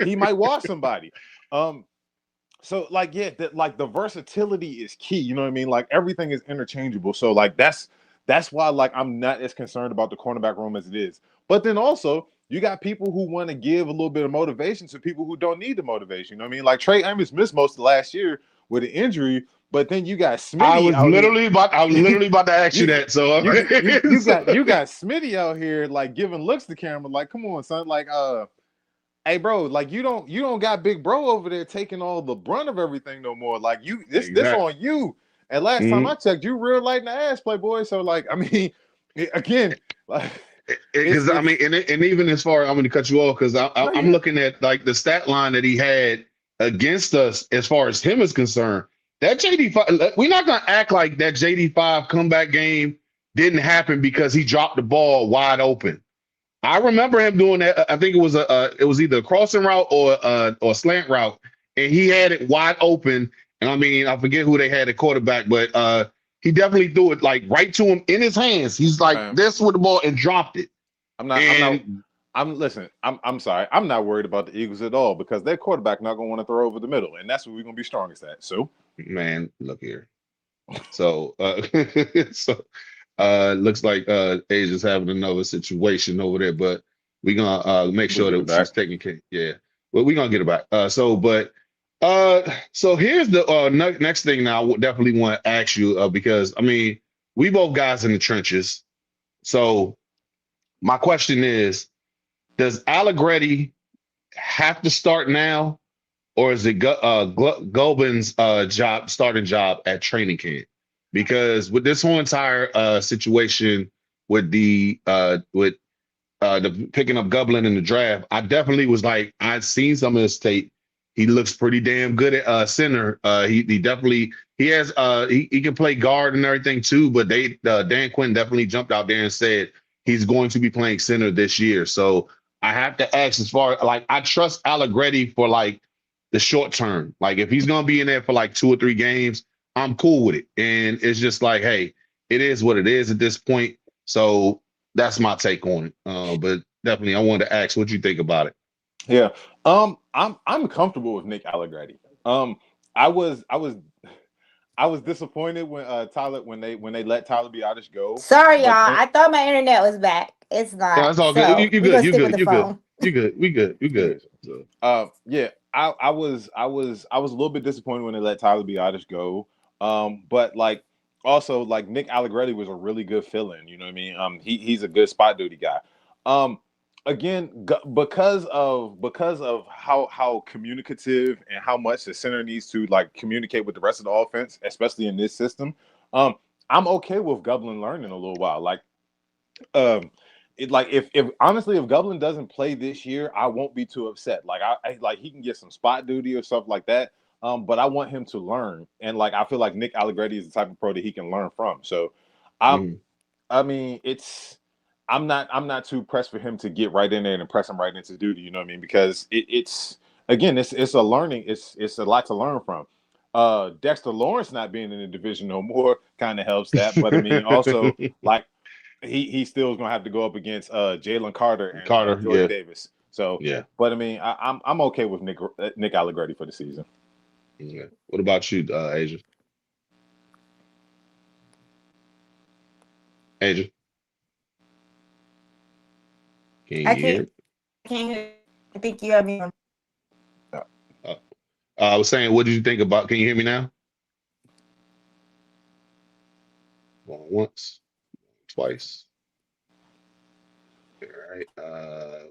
he might wash somebody. So like like the versatility is key. You know what I mean? Like everything is interchangeable. So like that's why like I'm not as concerned about the cornerback room as it is. But then also you got people who want to give a little bit of motivation to people who don't need the motivation. You know what I mean? Like Trey Amos missed most of last year with an injury, but then you got Smitty. I was literally about to ask you that. So you got Smitty out here like giving looks to camera, like, come on, son, like hey bro, like you don't got big bro over there taking all the brunt of everything no more. Like this on you. And last time I checked, you real light in the ass, Playboy. So like, I mean, again, like because I mean, and even as far, I'm going to cut you off because I'm looking at like the stat line that he had against us as far as him is concerned. That JD5, we're not going to act like that JD5 comeback game didn't happen because he dropped the ball wide open. I remember him doing that. I think it was either a crossing route or a slant route, and he had it wide open. And I mean, I forget who they had at quarterback, but he definitely threw it like right to him in his hands. He's like this with the ball and dropped it. Listen, I'm sorry. I'm not worried about the Eagles at all because their quarterback not going to want to throw over the middle, and that's what we're going to be strongest at. So, man, look here. So, looks like Asia's having another situation over there, but We're gonna make We'll sure get it that back. she's taking care. Yeah, well, we're gonna get it back. So here's the next thing. Now, I would definitely want to ask you because I mean, we both guys in the trenches. So my question is, does Allegretti have to start now, or is it Gobin's starting job at training camp? Because with this whole entire situation with the picking up Gublin in the draft, I definitely was like, I'd seen some of his tape. He looks pretty damn good at center. He definitely he can play guard and everything too. But Dan Quinn definitely jumped out there and said he's going to be playing center this year. So I have to ask, as far like I trust Allegretti for like the short term. Like if he's gonna be in there for like 2 or 3 games, I'm cool with it. And it's just like, hey, it is what it is at this point. So that's my take on it. But definitely, I wanted to ask what you think about it. Yeah. I'm comfortable with Nick Allegretti. I was disappointed when when they let Tyler Biotis go. Sorry, y'all. But then, I thought my internet was back. It's No, not. that's all good. So You we're good. gonna You stick with good. the You good. phone. You good. We good. You good. yes. So, Yeah, I was a little bit disappointed when they let Tyler Biotis go. But like also like Nick Allegretti was a really good fill-in. You know what I mean? He's a good spot duty guy. Um, again, because of how communicative and how much the center needs to like communicate with the rest of the offense, especially in this system. I'm okay with Gublin learning a little while. Like um like if honestly if Gublin doesn't play this year, I won't be too upset. Like I like he can get some spot duty or stuff like that. But I want him to learn, and like I feel like Nick Allegretti is the type of pro that he can learn from. So, I mhm. I mean I'm not too pressed for him to get right in there and press him right into duty. You know what I mean? Because it's again it's a learning. It's a lot to learn from. Dexter Lawrence not being in the division no more kind of helps that, but I mean also like he still is gonna have to go up against Jalen Carter and Carter, Jordan yeah, Davis. So, yeah, but I mean, I'm okay with Nick Allegretti for the season. yeah. What about you, Asia? Asia, can I you can't. hear? I can't hear. I think you have me on. Uh, I was saying, what did you think about? Can you hear me now? Going once, twice. All right.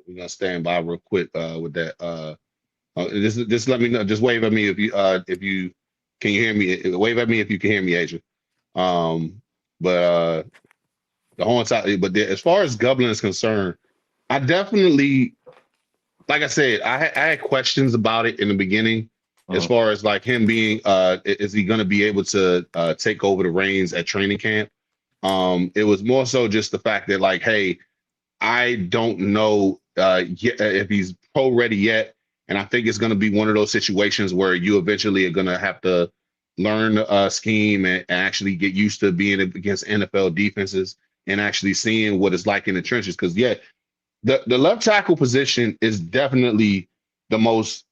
We're gonna stand by real quick with that. Just let me know. Just wave at me if you can you hear me. Wave at me if you can hear me, Asia. But the whole entire but as far as Gublin is concerned, I definitely like I said, I had questions about it in the beginning as Mhm. far as like him being is he gonna be able to take over the reins at training camp? It was more so just the fact that like, hey, I don't know if he's pro ready yet, and I think it's going to be one of those situations where you eventually are going to have to learn a scheme and actually get used to being against NFL defenses and actually seeing what it's like in the trenches. Because yeah, the left tackle position is definitely the most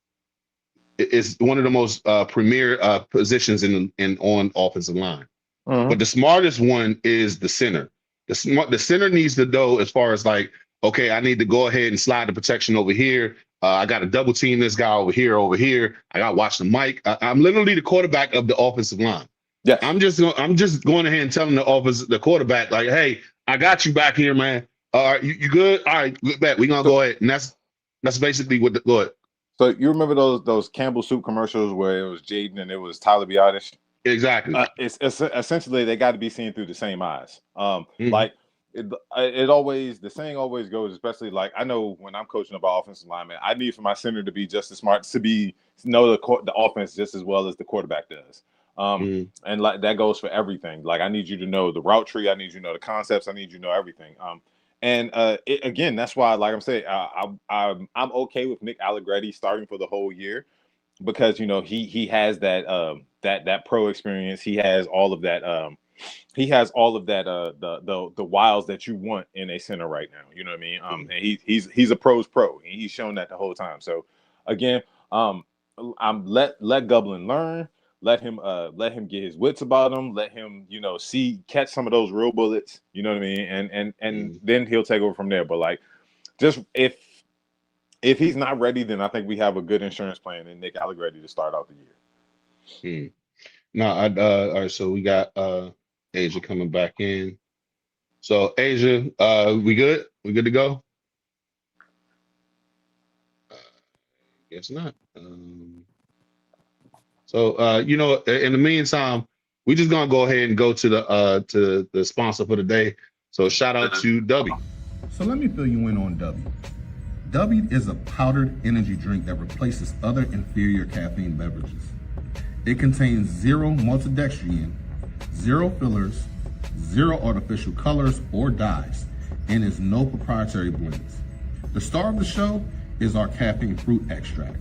is one of the most premier positions in on offensive line. But Mhm. the smartest one is the center. The center needs to know as far as like, okay, I need to go ahead and slide the protection over here. I got to double team this guy over here, over here. I got to watch the mic. I'm literally the quarterback of the offensive line. Yes. I'm just going ahead and telling the quarterback like, hey, I got you back here, man. All right, you good? All right, look back. We're gonna So go ahead, and that's basically what the go ahead. so you remember those Campbell Soup commercials where it was Jaden and it was Tyler Biotis? Exactly. It's essentially they got to be seen through the same eyes. Mhm. Like it always the saying always goes, especially like I know when I'm coaching about offensive lineman, I need for my center to be just as smart to be know the offense just as well as the quarterback does. Mhm. And like that goes for everything. Like I need you to know the route tree, I need you to know the concepts, I need you to know everything. And again, that's why, like I'm saying, I'm okay with Nick Allegretti starting for the whole year because you know he has that that pro experience. He has all of that the wiles that you want in a center right now. You know what I mean? And he's a pro's pro, and he's shown that the whole time. So again, I'm let Gublin learn. Let him get his wits about him. Let him catch some of those real bullets. You know what I mean? And Mhm. then he'll take over from there. But like just if he's not ready, then I think we have a good insurance plan and Nick Allegretti to start out the year. No, all right, so we got Asia coming back in. So Asia, we good? We good to go? Guess not. In the meantime, we just gonna go ahead and go to the sponsor for the day. So shout out to W. So let me fill you in on W. W is a powdered energy drink that replaces other inferior caffeine beverages. It contains 0 maltodextrin, 0 fillers, 0 artificial colors or dyes, and is no proprietary blends. The star of the show is our caffeine fruit extract,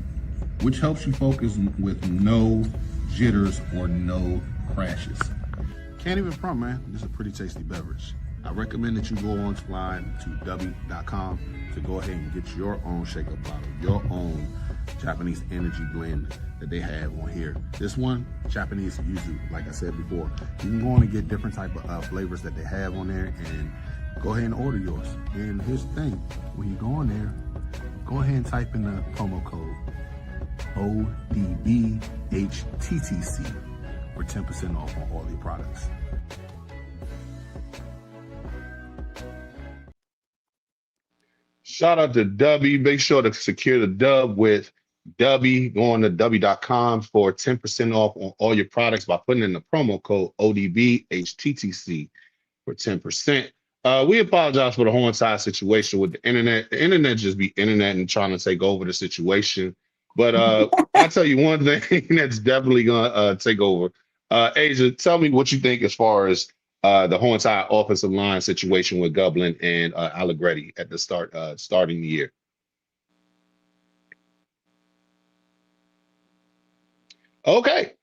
which helps you focus with no jitters or no crashes. Can't even front, man. This is a pretty tasty beverage. I recommend that you go online to w.com to go ahead and get your own shake-up bottle, your own Japanese energy blend that they have on here. This one, Japanese yuzu, like I said before. You can go on and get different type of flavors that they have on there and go ahead and order yours. And here's the thing, when you go on there, go ahead and type in the promo code ODBHTTC for 10% off on all your products. Shout out to W. Make sure to secure the dub with W. Go on to W.com for 10% off on all your products by putting in the promo code ODBHTTC for 10%. We apologize for the whole entire situation with the internet. The internet just be internet and trying to take over the situation. But I'll tell you one thing that's definitely gonna take over. Asia, tell me what you think as far as the whole entire offensive line situation with Gublin and Allegretti at the starting the year. Okay,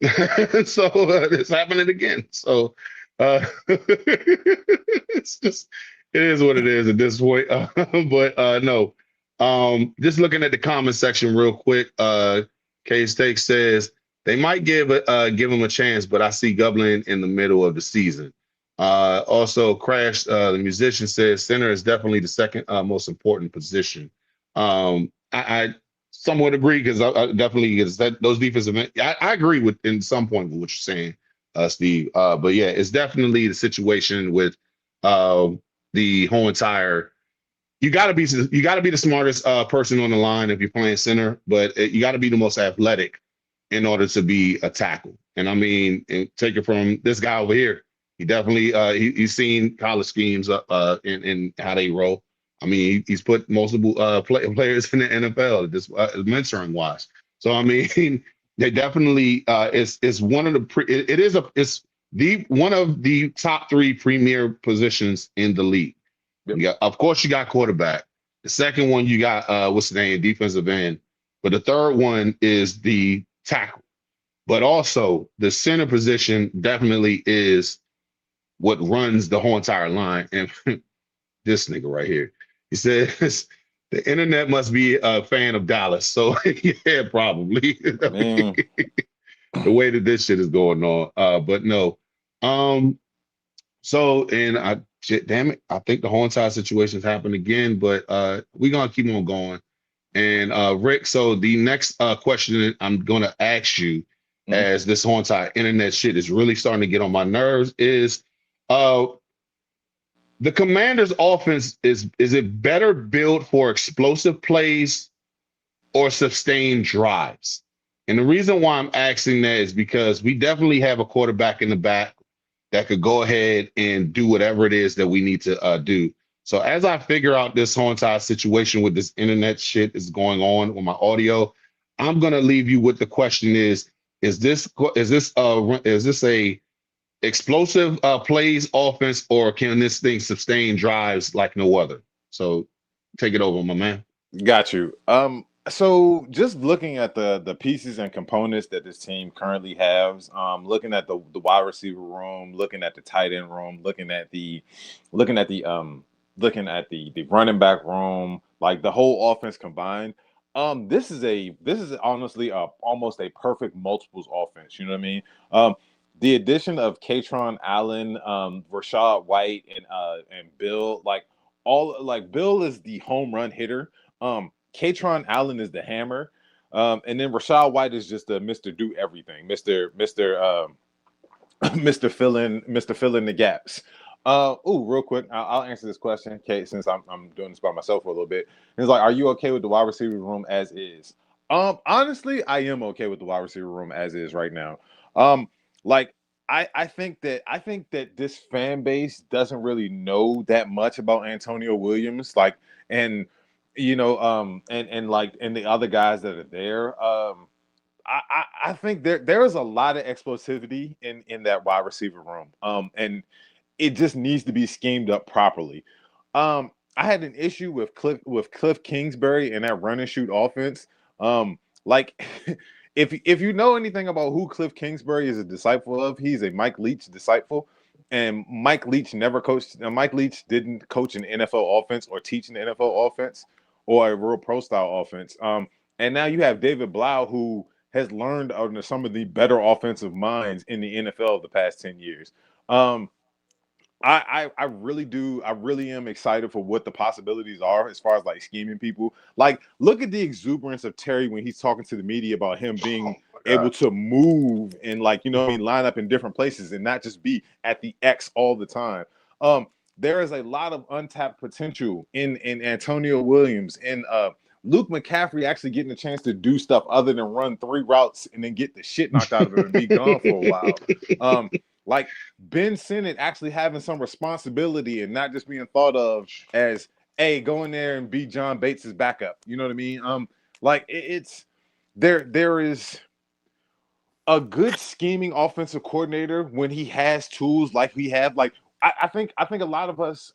so it's happening again. So it's just it is what it is at this point. But no, just looking at the comment section real quick. K-Steak says they might give him a chance, but I see Gublin in the middle of the season. Also, Crash, the musician, says center is definitely the second most important position. I somewhat agree because I definitely is that those defensive men. I agree with in some point with what you're saying, Steve. But yeah, it's definitely the situation with the whole entire. You got to be the smartest person on the line if you're playing center, but you got to be the most athletic in order to be a tackle. And I mean, and take it from this guy over here. He definitely he's seen college schemes in how they roll. I mean, he's put multiple players in the NFL just mentoring wise. So I mean, they definitely it's one of the it's the one of the top 3 premier positions in the league. Yep. Of course, you got quarterback. The second one you got what's the name, defensive end. But the third one is the tackle. But also the center position definitely is what runs the whole entire line. And this nigga right here, he says the internet must be a fan of Dallas. So yeah, probably the way that this shit is going on. But no. So and damn it, I think the whole entire situation's happened again, but we're gonna keep on going. And Rick, so the next question I'm gonna ask you, as this whole entire internet shit is really starting to get on my nerves, is the Commanders' offense is it better built for explosive plays or sustained drives? And the reason why I'm asking that is because we definitely have a quarterback in the back that could go ahead and do whatever it is that we need to do. So as I figure out this whole entire situation with this internet shit is going on with my audio, I'm gonna leave you with the question: is this a explosive plays offense, or can this thing sustain drives like no other? So take it over, my man. Got you. So just looking at the pieces and components that this team currently has, looking at the wide receiver room, looking at the tight end room, looking at the running back room, like the whole offense combined. This is honestly almost a perfect multiples offense. You know what I mean? The addition of Katron Allen, Rashad White, and Bill, like Bill is the home run hitter. Katron Allen is the hammer. And then Rashad White is just a Mr. Do Everything, Mr. Mr. Fill in the gaps. Real quick, I'll answer this question, Kate, since I'm doing this by myself for a little bit. It's like, are you okay with the wide receiver room as is? Honestly, I am okay with the wide receiver room as is right now. Like I think that this fan base doesn't really know that much about Antonio Williams, and and the other guys that are there. I think there is a lot of explosivity in that wide receiver room. And it just needs to be schemed up properly. I had an issue with Cliff Kingsbury and that run and shoot offense. Like if you know anything about who Cliff Kingsbury is a disciple of, he's a Mike Leach disciple. And Mike Leach never coached. Mike Leach didn't coach an NFL offense or teach an NFL offense or a real pro style offense. And now you have David Blau, who has learned under some of the better offensive minds in the NFL of the past 10 years. I really am excited for what the possibilities are as far as like scheming people. Like, look at the exuberance of Terry when he's talking to the media about him being able to move and line up in different places and not just be at the X all the time. There is a lot of untapped potential in Antonio Williams and Luke McCaffrey actually getting a chance to do stuff other than run 3 routes and then get the shit knocked out of him and be gone for a while. Like Ben Sinnott actually having some responsibility and not just being thought of as, hey, go in there and be John Bates' backup. You know what I mean? There is a good scheming offensive coordinator when he has tools like we have. Like I think a lot of us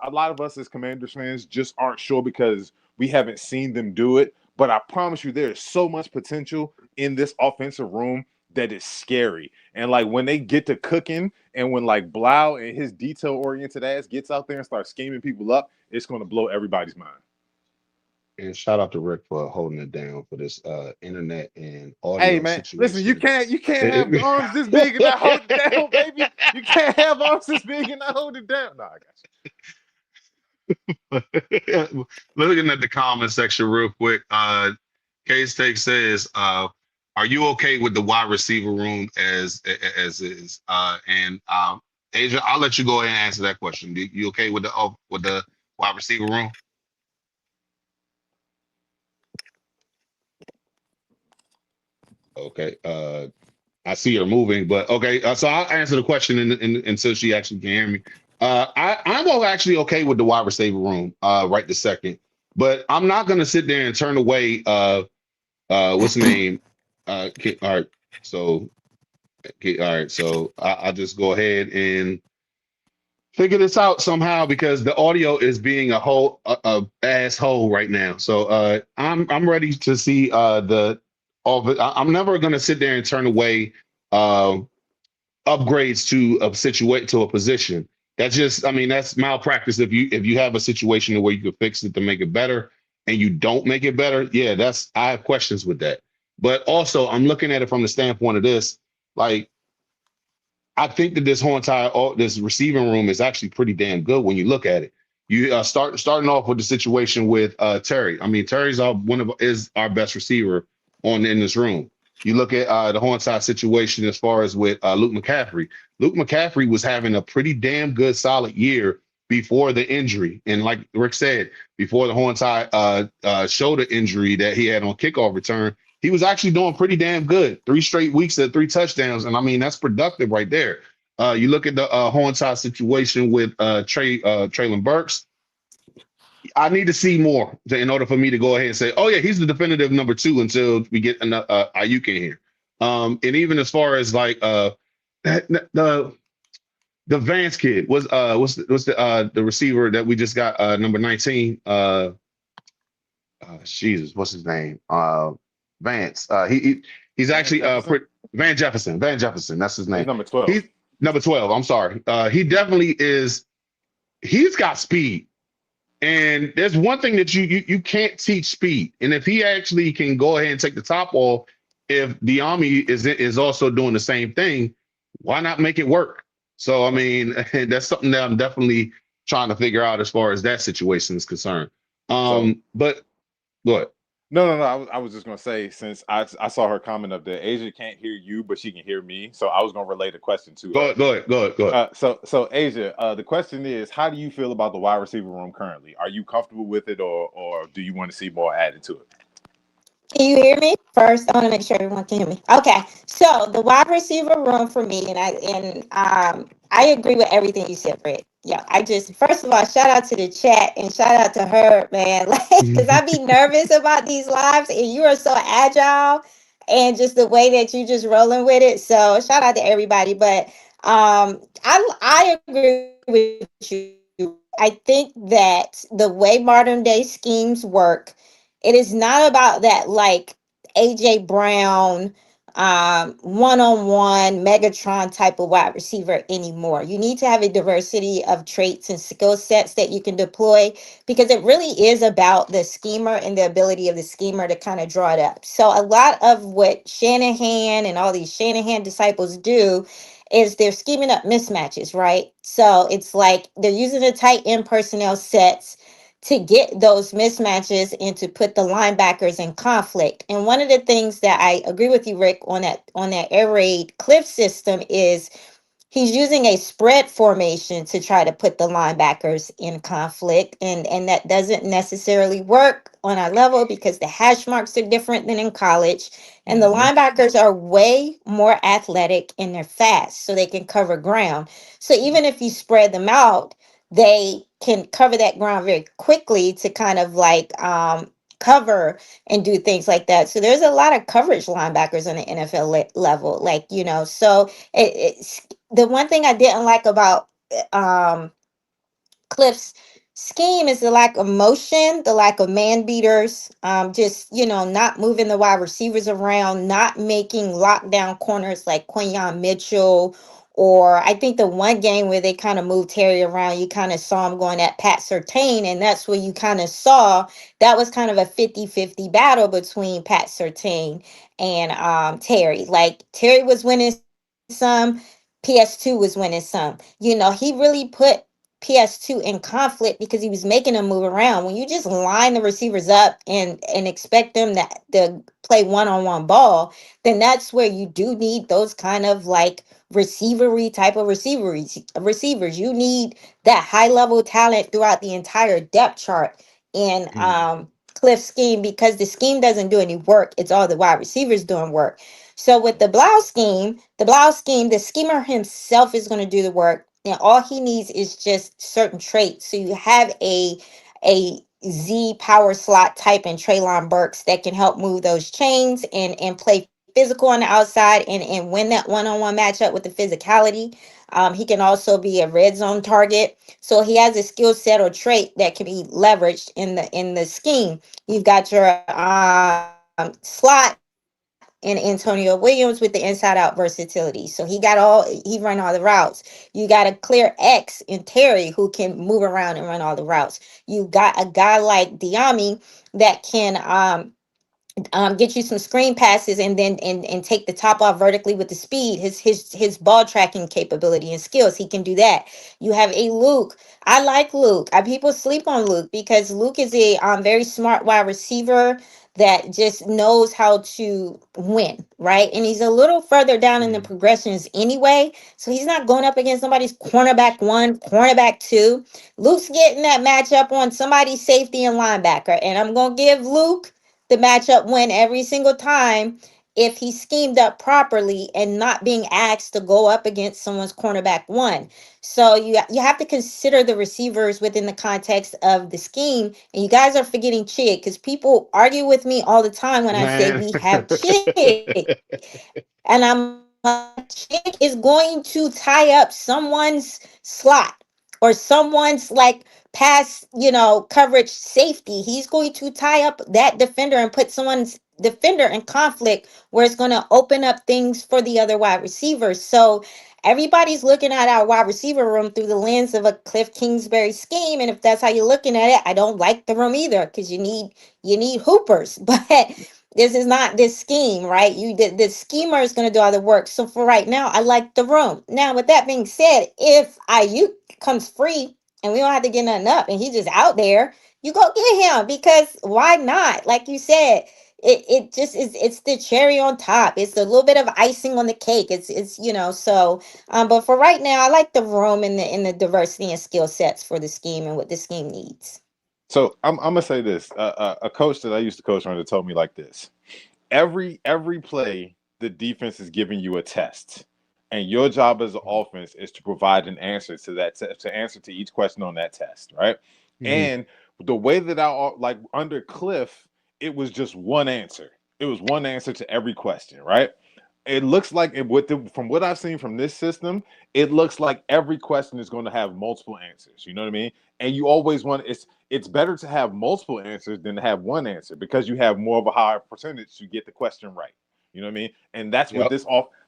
as Commanders fans just aren't sure because we haven't seen them do it. But I promise you, there's so much potential in this offensive room that is scary. And like when they get to cooking and when like Blau and his detail-oriented ass gets out there and starts scheming people up, it's going to blow everybody's mind. And shout out to Rick for holding it down for this internet and audio. Hey man, situation. listen, you can't have arms this big and not hold it down, baby. You can't have arms this big and not hold it down. No, I got you. Looking at the comment section real quick, Case Take says, are you okay with the wide receiver room as is? Asia, I'll let you go ahead and answer that question. You okay with the wide receiver room? Okay. I see her moving, but okay. So I'll answer the question until she actually can hear me. I'm actually okay with the wide receiver room right this second, but I'm not going to sit there and turn away. What's the name? All right. So I'll just go ahead and figure this out somehow because the audio is being a asshole right now. So I'm ready to see I'm never going to sit there and turn away upgrades to a position. That's malpractice. If you have a situation where you could fix it to make it better and you don't make it better, yeah, I have questions with that. But also I'm looking at it from the standpoint of this, like, I think that this receiving room is actually pretty damn good when you look at it. You starting off with the situation with Terry. I mean, Terry's is our best receiver in this room. You look at the Hornside situation as far as with Luke McCaffrey. Luke McCaffrey was having a pretty damn good solid year before the injury. And like Rick said, before the Hornside shoulder injury that he had on kickoff return, he was actually doing pretty damn good. 3 straight weeks at 3 touchdowns. And I mean, that's productive right there. You look at the Hornside situation with Traylon Burks. I need to see more in order for me to go ahead and say, oh yeah, he's the definitive number 2 until we get Ayuk in here. And even as far as like the Vance kid what's the receiver that we just got number 19. Jesus, what's his name? Vance. He's actually Van Jefferson. Van Jefferson, that's his name. He's number 12. He's number 12. I'm sorry. He definitely is. He's got speed. And there's one thing that you can't teach speed. And if he actually can go ahead and take the top off, if Diami is also doing the same thing, why not make it work? So I mean, that's something that I'm definitely trying to figure out as far as that situation is concerned. So But go ahead. no. I was just gonna say, since I saw her comment up there, Asia can't hear you, but she can hear me. So I was gonna relate a question to Go her. ahead. Go ahead. Go ahead. Go ahead. So Asia, the question is, how do you feel about the wide receiver room currently? Are you comfortable with it, or do you want to see more added to it? Can you hear me? First, I want to make sure everyone can hear me. Okay, so the wide receiver room for me, and I agree with everything you said, Fred. Yeah, I just first of all shout out to the chat and shout out to her, man. Like, cause I be nervous about these lives, and you are so agile, and just the way that you just rolling with it. So shout out to everybody. But I agree with you. I think that the way modern day schemes work, it is not about that like AJ Brown one-on-one Megatron type of wide receiver anymore. You need to have a diversity of traits and skill sets that you can deploy, because it really is about the schemer and the ability of the schemer to kind of draw it up. So a lot of what Shanahan and all these Shanahan disciples do is they're scheming up mismatches, right? So it's like they're using the tight end personnel sets to get those mismatches and to put the linebackers in conflict. And one of the things that I agree with you, Rick, on that air raid cliff system is he's using a spread formation to try to put the linebackers in conflict, and that doesn't necessarily work on our level because the hash marks are different than in college, and the Hmm. linebackers are way more athletic and they're fast, so they can cover ground. So even if you spread them out, they can cover that ground very quickly to kind of like cover and do things like that. So there's a lot of coverage linebackers on the NFL level, like, so it's the one thing I didn't like about um Cliff's scheme is the lack of motion, the lack of man beaters, just not moving the wide receivers around, not making lockdown corners like Quinyon Mitchell. Or I think the one game where they kind of moved Terry around, you kind of saw him going at Pat Surtain, and that's where you kind of saw that was kind of a 50-50 battle between Pat Surtain and Terry. Like Terry was winning some, PS2 was winning some. He really put PS2 in conflict because he was making them move around. When you just line the receivers up and expect them to play one-on-one ball, then that's where you do need those kind of like receivery type of receivers. You need that high level talent throughout the entire depth chart in Cliff's scheme, because the scheme doesn't do any work. It's all the wide receivers doing work. So with the Blau scheme, the schemer himself is going to do the work, and all he needs is just certain traits. So you have a Z power slot type in Traylon Burks that can help move those chains and play physical on the outside and win that one-on-one matchup with the physicality. He can also be a red zone target. So he has a skill set or trait that can be leveraged in the scheme. You've got your slot and Antonio Williams with the inside out versatility. So he run all the routes. You got a clear X in Terry who can move around and run all the routes. You got a guy like Diami that can get you some screen passes and then and take the top off vertically with the speed. His ball tracking capability and skills, he can do that. You have a Luke. I like Luke. People sleep on Luke because Luke is a very smart wide receiver that just knows how to win, right? And he's a little further down in the progressions anyway, so he's not going up against somebody's cornerback one, cornerback two. Luke's getting that matchup on somebody's safety and linebacker, and I'm gonna give Luke the matchup win every single time if he schemed up properly and not being asked to go up against someone's cornerback one. So you have to consider the receivers within the context of the scheme. And you guys are forgetting Chig, because people argue with me all the time when I say Man. we have Chig. And I'm like, Chig is going to tie up someone's slot or someone's like pass, coverage safety. He's going to tie up that defender and put someone's defender in conflict where it's going to open up things for the other wide receivers. So everybody's looking at our wide receiver room through the lens of a Cliff Kingsbury scheme. And if that's how you're looking at it, I don't like the room either, because you need hoopers. But this is not this scheme, right? The schemer is going to do all the work. So for right now, I like the room. Now, with that being said, if IU comes free and we don't have to get nothing up, and he's just out there, you go get him, because why not? Like you said, it just is, it's the cherry on top. It's a little bit of icing on the cake. It's so but for right now, I like the room and the diversity and skill sets for the scheme and what the scheme needs. So I'm gonna say this. A coach that I used to coach under told me like this: every play, the defense is giving you a test, and your job as an offense is to provide an answer to that to answer to each question on that test, right? Mhm. And the way that I like under Cliff, it was just one answer. It was one answer to every question, right? It looks like from what I've seen from this system, it looks like every question is going to have multiple answers. You know what I mean? And you always want it's better to have multiple answers than to have one answer, because you have more of a higher percentage to get the question right. You know what I mean? And Yep.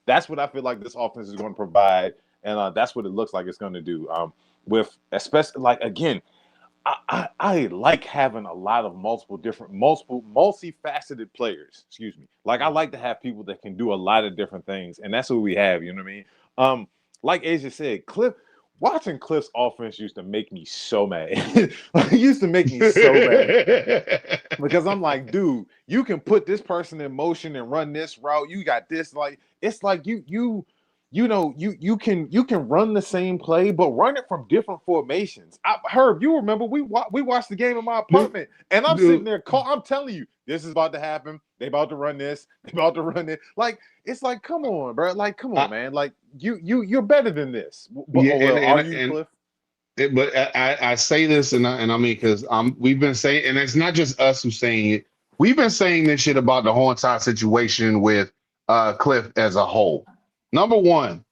that's what I feel like this offense is going to provide, and that's what it looks like it's going to do. With especially like again, I like having a lot of multifaceted players. Excuse me. Like I like to have people that can do a lot of different things, and that's what we have. You know what I mean? Like Asia said, watching Cliff's offense used to make me so mad. It used to make me so mad because I'm like, dude, you can put this person in motion and run this route. You got this, like it's like you can run the same play, but run it from different formations. Herb, you remember we watched the game in my dude, apartment, and I'm sitting dude, there. I'm telling you, this is about to happen. They about to run this. They about to run it. Like it's like, come on, bro. Like, come on, I, man. Like you're better than this. But yeah, oh well, are you, Cliff? but I say this, and I mean, because we've been saying, and it's not just us who's saying it. We've been saying this shit about the whole entire situation with Cliff as a whole. Number one,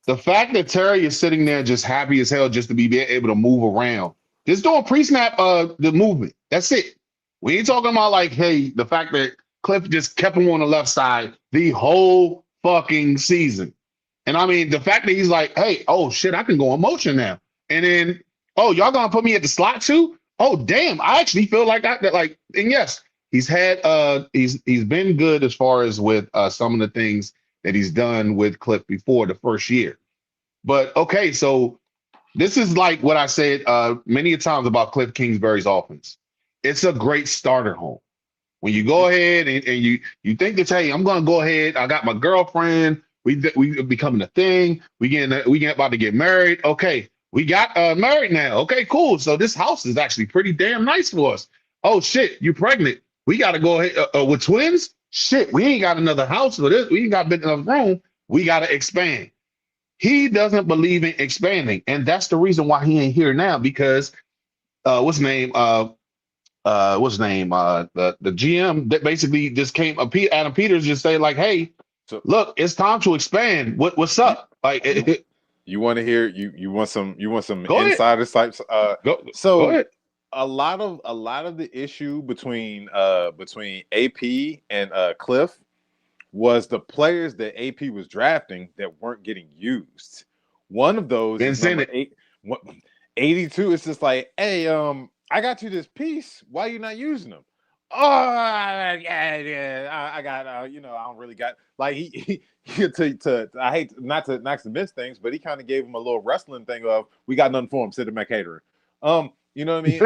the fact that Terry is sitting there just happy as hell just to be able to move around, just doing pre-snap the movement. That's it. We ain't talking about like, hey, the fact that Cliff just kept him on the left side the whole fucking season. And I mean, the fact that he's like, hey, oh shit, I can go in motion now. And then, oh, y'all gonna put me at the slot too? Oh, damn, I actually feel like that like, and yes, he's been good as far as with some of the things that he's done with Cliff before the first year. But okay, so this is like what I said many times about Cliff Kingsbury's offense. It's a great starter home. When you go ahead and you think that, hey, I'm gonna go ahead. I got my girlfriend. We becoming a thing. We get about to get married. Okay, we got married now. Okay, cool. So this house is actually pretty damn nice for us. Oh shit, you pregnant? We got to go ahead with twins. Shit, we ain't got another house for this. We ain't got big enough room. We got to expand. He doesn't believe in expanding, and that's the reason why he ain't here now. Because what's his name? What's his name? The GM that basically just came. Adam Peters just say like, "Hey, So look, it's time to expand. What's you up? Like, you you want to hear you want some go ahead, insider types. go So ahead. a lot of the issue between AP and Cliff was the players that AP was drafting that weren't getting used. One of those Been is saying number it. 82. It's just like, hey, I got you this piece. Why are you not using them? Oh, yeah. I got, I don't really got like I hate not to miss things, but he kind of gave him a little wrestling thing of we got nothing for him. Sit in my catering. You know what I mean?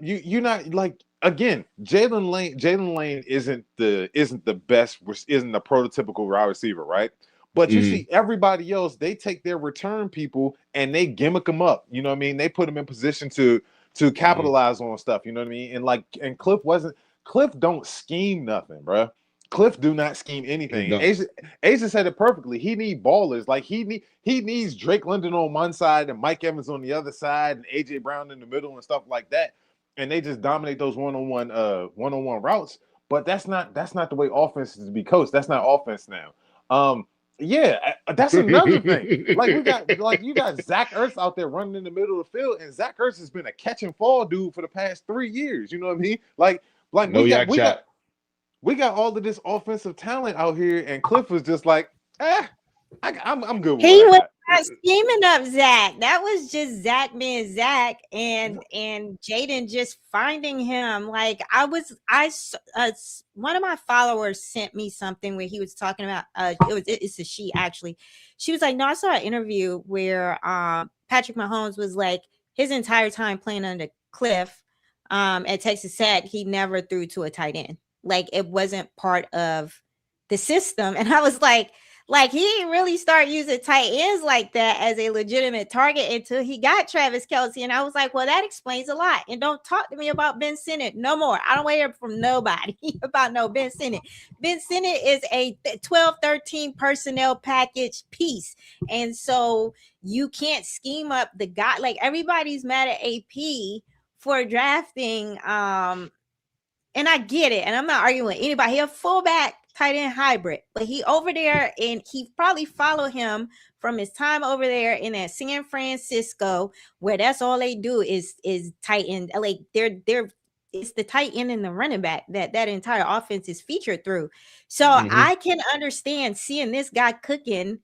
You're not like again, Jalen Lane isn't the prototypical wide receiver, right? But you Mhm. see everybody else, they take their return people and they gimmick them up. You know what I mean? They put them in position to Mhm. capitalize on stuff. You know what I mean? And Cliff don't scheme nothing, bro. Cliff do not scheme He anything. don't. Asia said it perfectly. He need ballers. Like he needs Drake London on one side and Mike Evans on the other side and AJ Brown in the middle and stuff like that. And they just dominate those one-on-one routes. But that's not the way offense is to be coached. That's not offense now. Yeah, that's another thing. Like you got Zach Ertz out there running in the middle of the field, and Zach Ertz has been a catch and fall dude for the past 3 years. You know what I mean? Like No yak chat. we got all of this offensive talent out here, and Cliff was just like, I'm good with what He I was got. scheming up Zach. That was just Zach being Zach, and Jaden just finding him. Like one of my followers sent me something where he was talking about. It's a she actually. She was like, "No, I saw an interview where Patrick Mahomes was like his entire time playing under Cliff at Texas Tech, he never threw to a tight end. Like it wasn't part of the system." And I was like he didn't really start using tight ends like that as a legitimate target until he got Travis Kelce. And I was like, well, that explains a lot. And don't talk to me about Ben Sinnott no more. I don't want to hear from nobody about no Ben Sinnott. Ben Sinnott is a 12-13 personnel package piece. And so you can't scheme up the guy. Like everybody's mad at AP for drafting. And I get it. And I'm not arguing with anybody. He a fullback tight end hybrid, but he over there, and he probably followed him from his time over there in that San Francisco, where that's all they do is tight end. Like they're it's the tight end and the running back that entire offense is featured through. So I can understand seeing this guy cooking,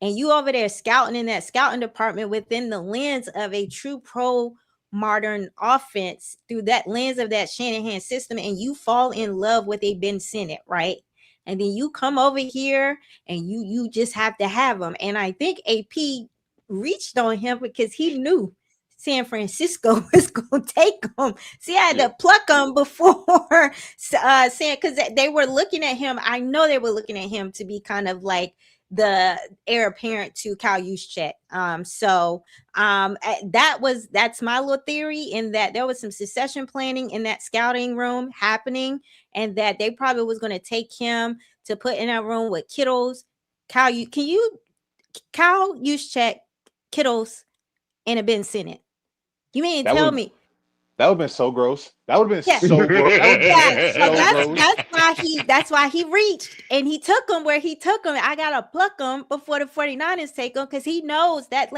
and you over there scouting in that scouting department within the lens of a true pro modern offense through that lens of that Shanahan system, and you fall in love with a Ben Sinnott, right? And then you come over here and you just have to have him. And I think AP reached on him because he knew San Francisco was going to take him. See, I had to pluck him before saying, because they were looking at him. I know they were looking at him to be kind of like the heir apparent to Kyle Juszczyk. That's my little theory, in that there was some succession planning in that scouting room happening, and that they probably was going to take him to put in a room with Kittles, Kyle Juszczyk, Kittles, and a Ben Sinnott. You mean tell me? That would have been so gross. That would have been so gross. That's why he reached and he took him where he took him. I gotta pluck him before the 49ers take him, because he knows that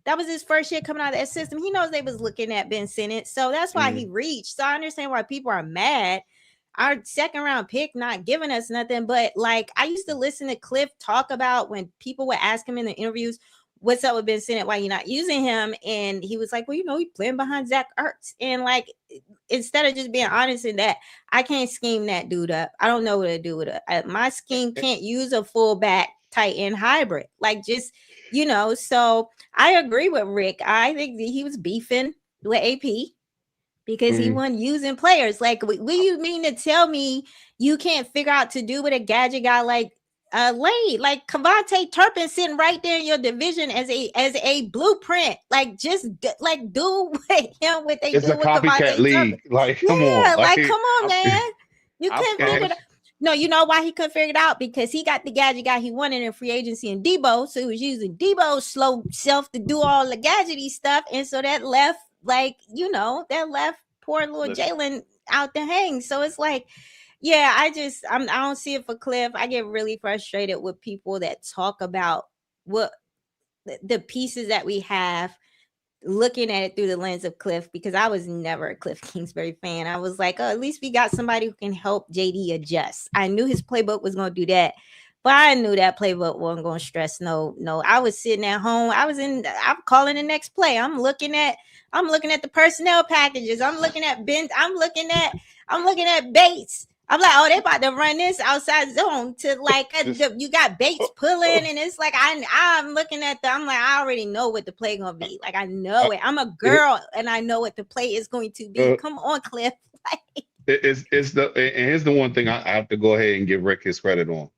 that was his first year coming out of that system. He knows they was looking at Ben Sinnott. So that's why he reached. So I understand why people are mad. Our second round pick not giving us nothing. But like I used to listen to Cliff talk about when people would ask him in the interviews, what's up with Ben Sinnott? Why you not using him? And he was like, well, he's playing behind Zach Ertz. And like, instead of just being honest in that, I can't scheme that dude up. I don't know what to do with it. My scheme can't use a fullback tight end hybrid. Like just, so I agree with Rick. I think that he was beefing with AP because he wasn't using players. Like, what do you mean to tell me you can't figure out to do with a gadget guy like Lane, like Kavontae Turpin sitting right there in your division as a blueprint? Like just like do with him what they it's do a with copycat Kavontae league. Turpin. Like come on, come on, man. You couldn't figure it out. No, you know why he couldn't figure it out? Because he got the gadget guy he wanted in free agency in Debo, so he was using Debo's slow self to do all the gadgety stuff, and so that left poor little Jalen out to hang. So it's like, yeah, I don't see it for Cliff. I get really frustrated with people that talk about what the pieces that we have, looking at it through the lens of Cliff, because I was never a Cliff Kingsbury fan. I was like, oh, at least we got somebody who can help JD adjust. I knew his playbook was going to do that, but I knew that playbook wasn't going to stress. No. I was sitting at home. I'm calling the next play. I'm looking at the personnel packages. I'm looking at Ben. I'm looking at Bates. I'm like, oh, they about to run this outside zone to like you got Bates pulling, and it's like I'm looking at I'm like, I already know what the play gonna be. Like I know it. I'm a girl and I know what the play is going to be. Come on, Cliff. And here's the one thing I have to go ahead and give Rick his credit on,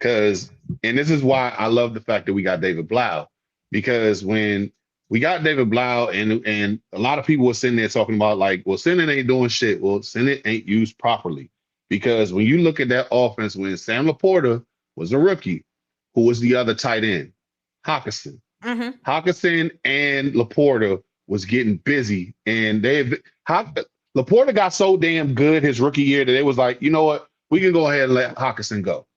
and this is why I love the fact that we got David Blau, because when we got David Blau and a lot of people were sitting there talking about like, well, Sinnott ain't doing shit. Well, Sinnott ain't used properly. Because when you look at that offense, when Sam Laporta was a rookie, who was the other tight end? Hockenson. Hockenson and Laporta was getting busy. And Laporta got so damn good his rookie year that it was like, you know what? We can go ahead and let Hockenson go.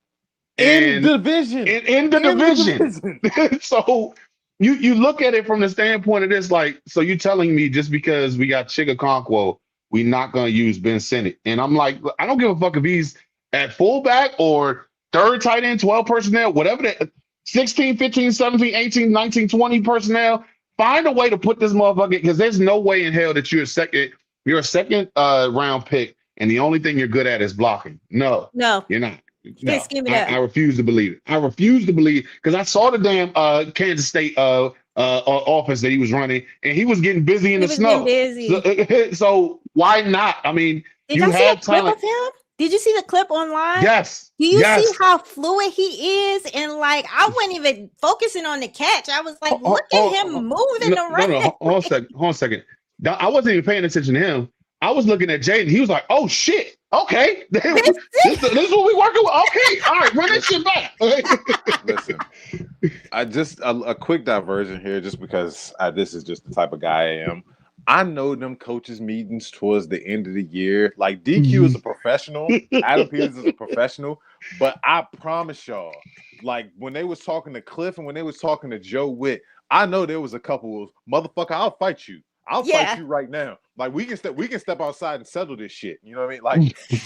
In the division. In the division. So you look at it from the standpoint of this, like, so you're telling me just because we got Chigakonkwo, we're not going to use Ben Sinnott. And I'm like, I don't give a fuck if he's at fullback or third tight end, 12 personnel, whatever that. 16, 15, 17, 18, 19, 20 personnel. Find a way to put this motherfucker, because there's no way in hell that you're a second round pick, and the only thing you're good at is blocking. No, No, you're not. can't No, scheme it I up. refuse to believe it. I refuse to believe, because I saw the damn Kansas State offense that he was running, and he was getting busy in He the was getting snow. busy. So why not? I mean, Did you y'all see a have clip talent. of him? Did you see the clip online? Yes. Do you see Yes. how fluid he is? And like, I wasn't even focusing on the catch. I was like, look at him moving around. No. Hold on a second. I wasn't even paying attention to him. I was looking at Jaden. He was like, "Oh shit, okay, this is what we working with. Okay, all right, run that shit back." Listen, I just a quick diversion here, just because this is just the type of guy I am. I know them coaches meetings towards the end of the year. Like DQ is a professional, Adam Peters is a professional, but I promise y'all, like when they was talking to Cliff and when they was talking to Joe Witt, I know there was a couple of motherfucker, I'll fight you. I'll fight you right now. Like we can step outside and settle this shit. You know what I mean? Like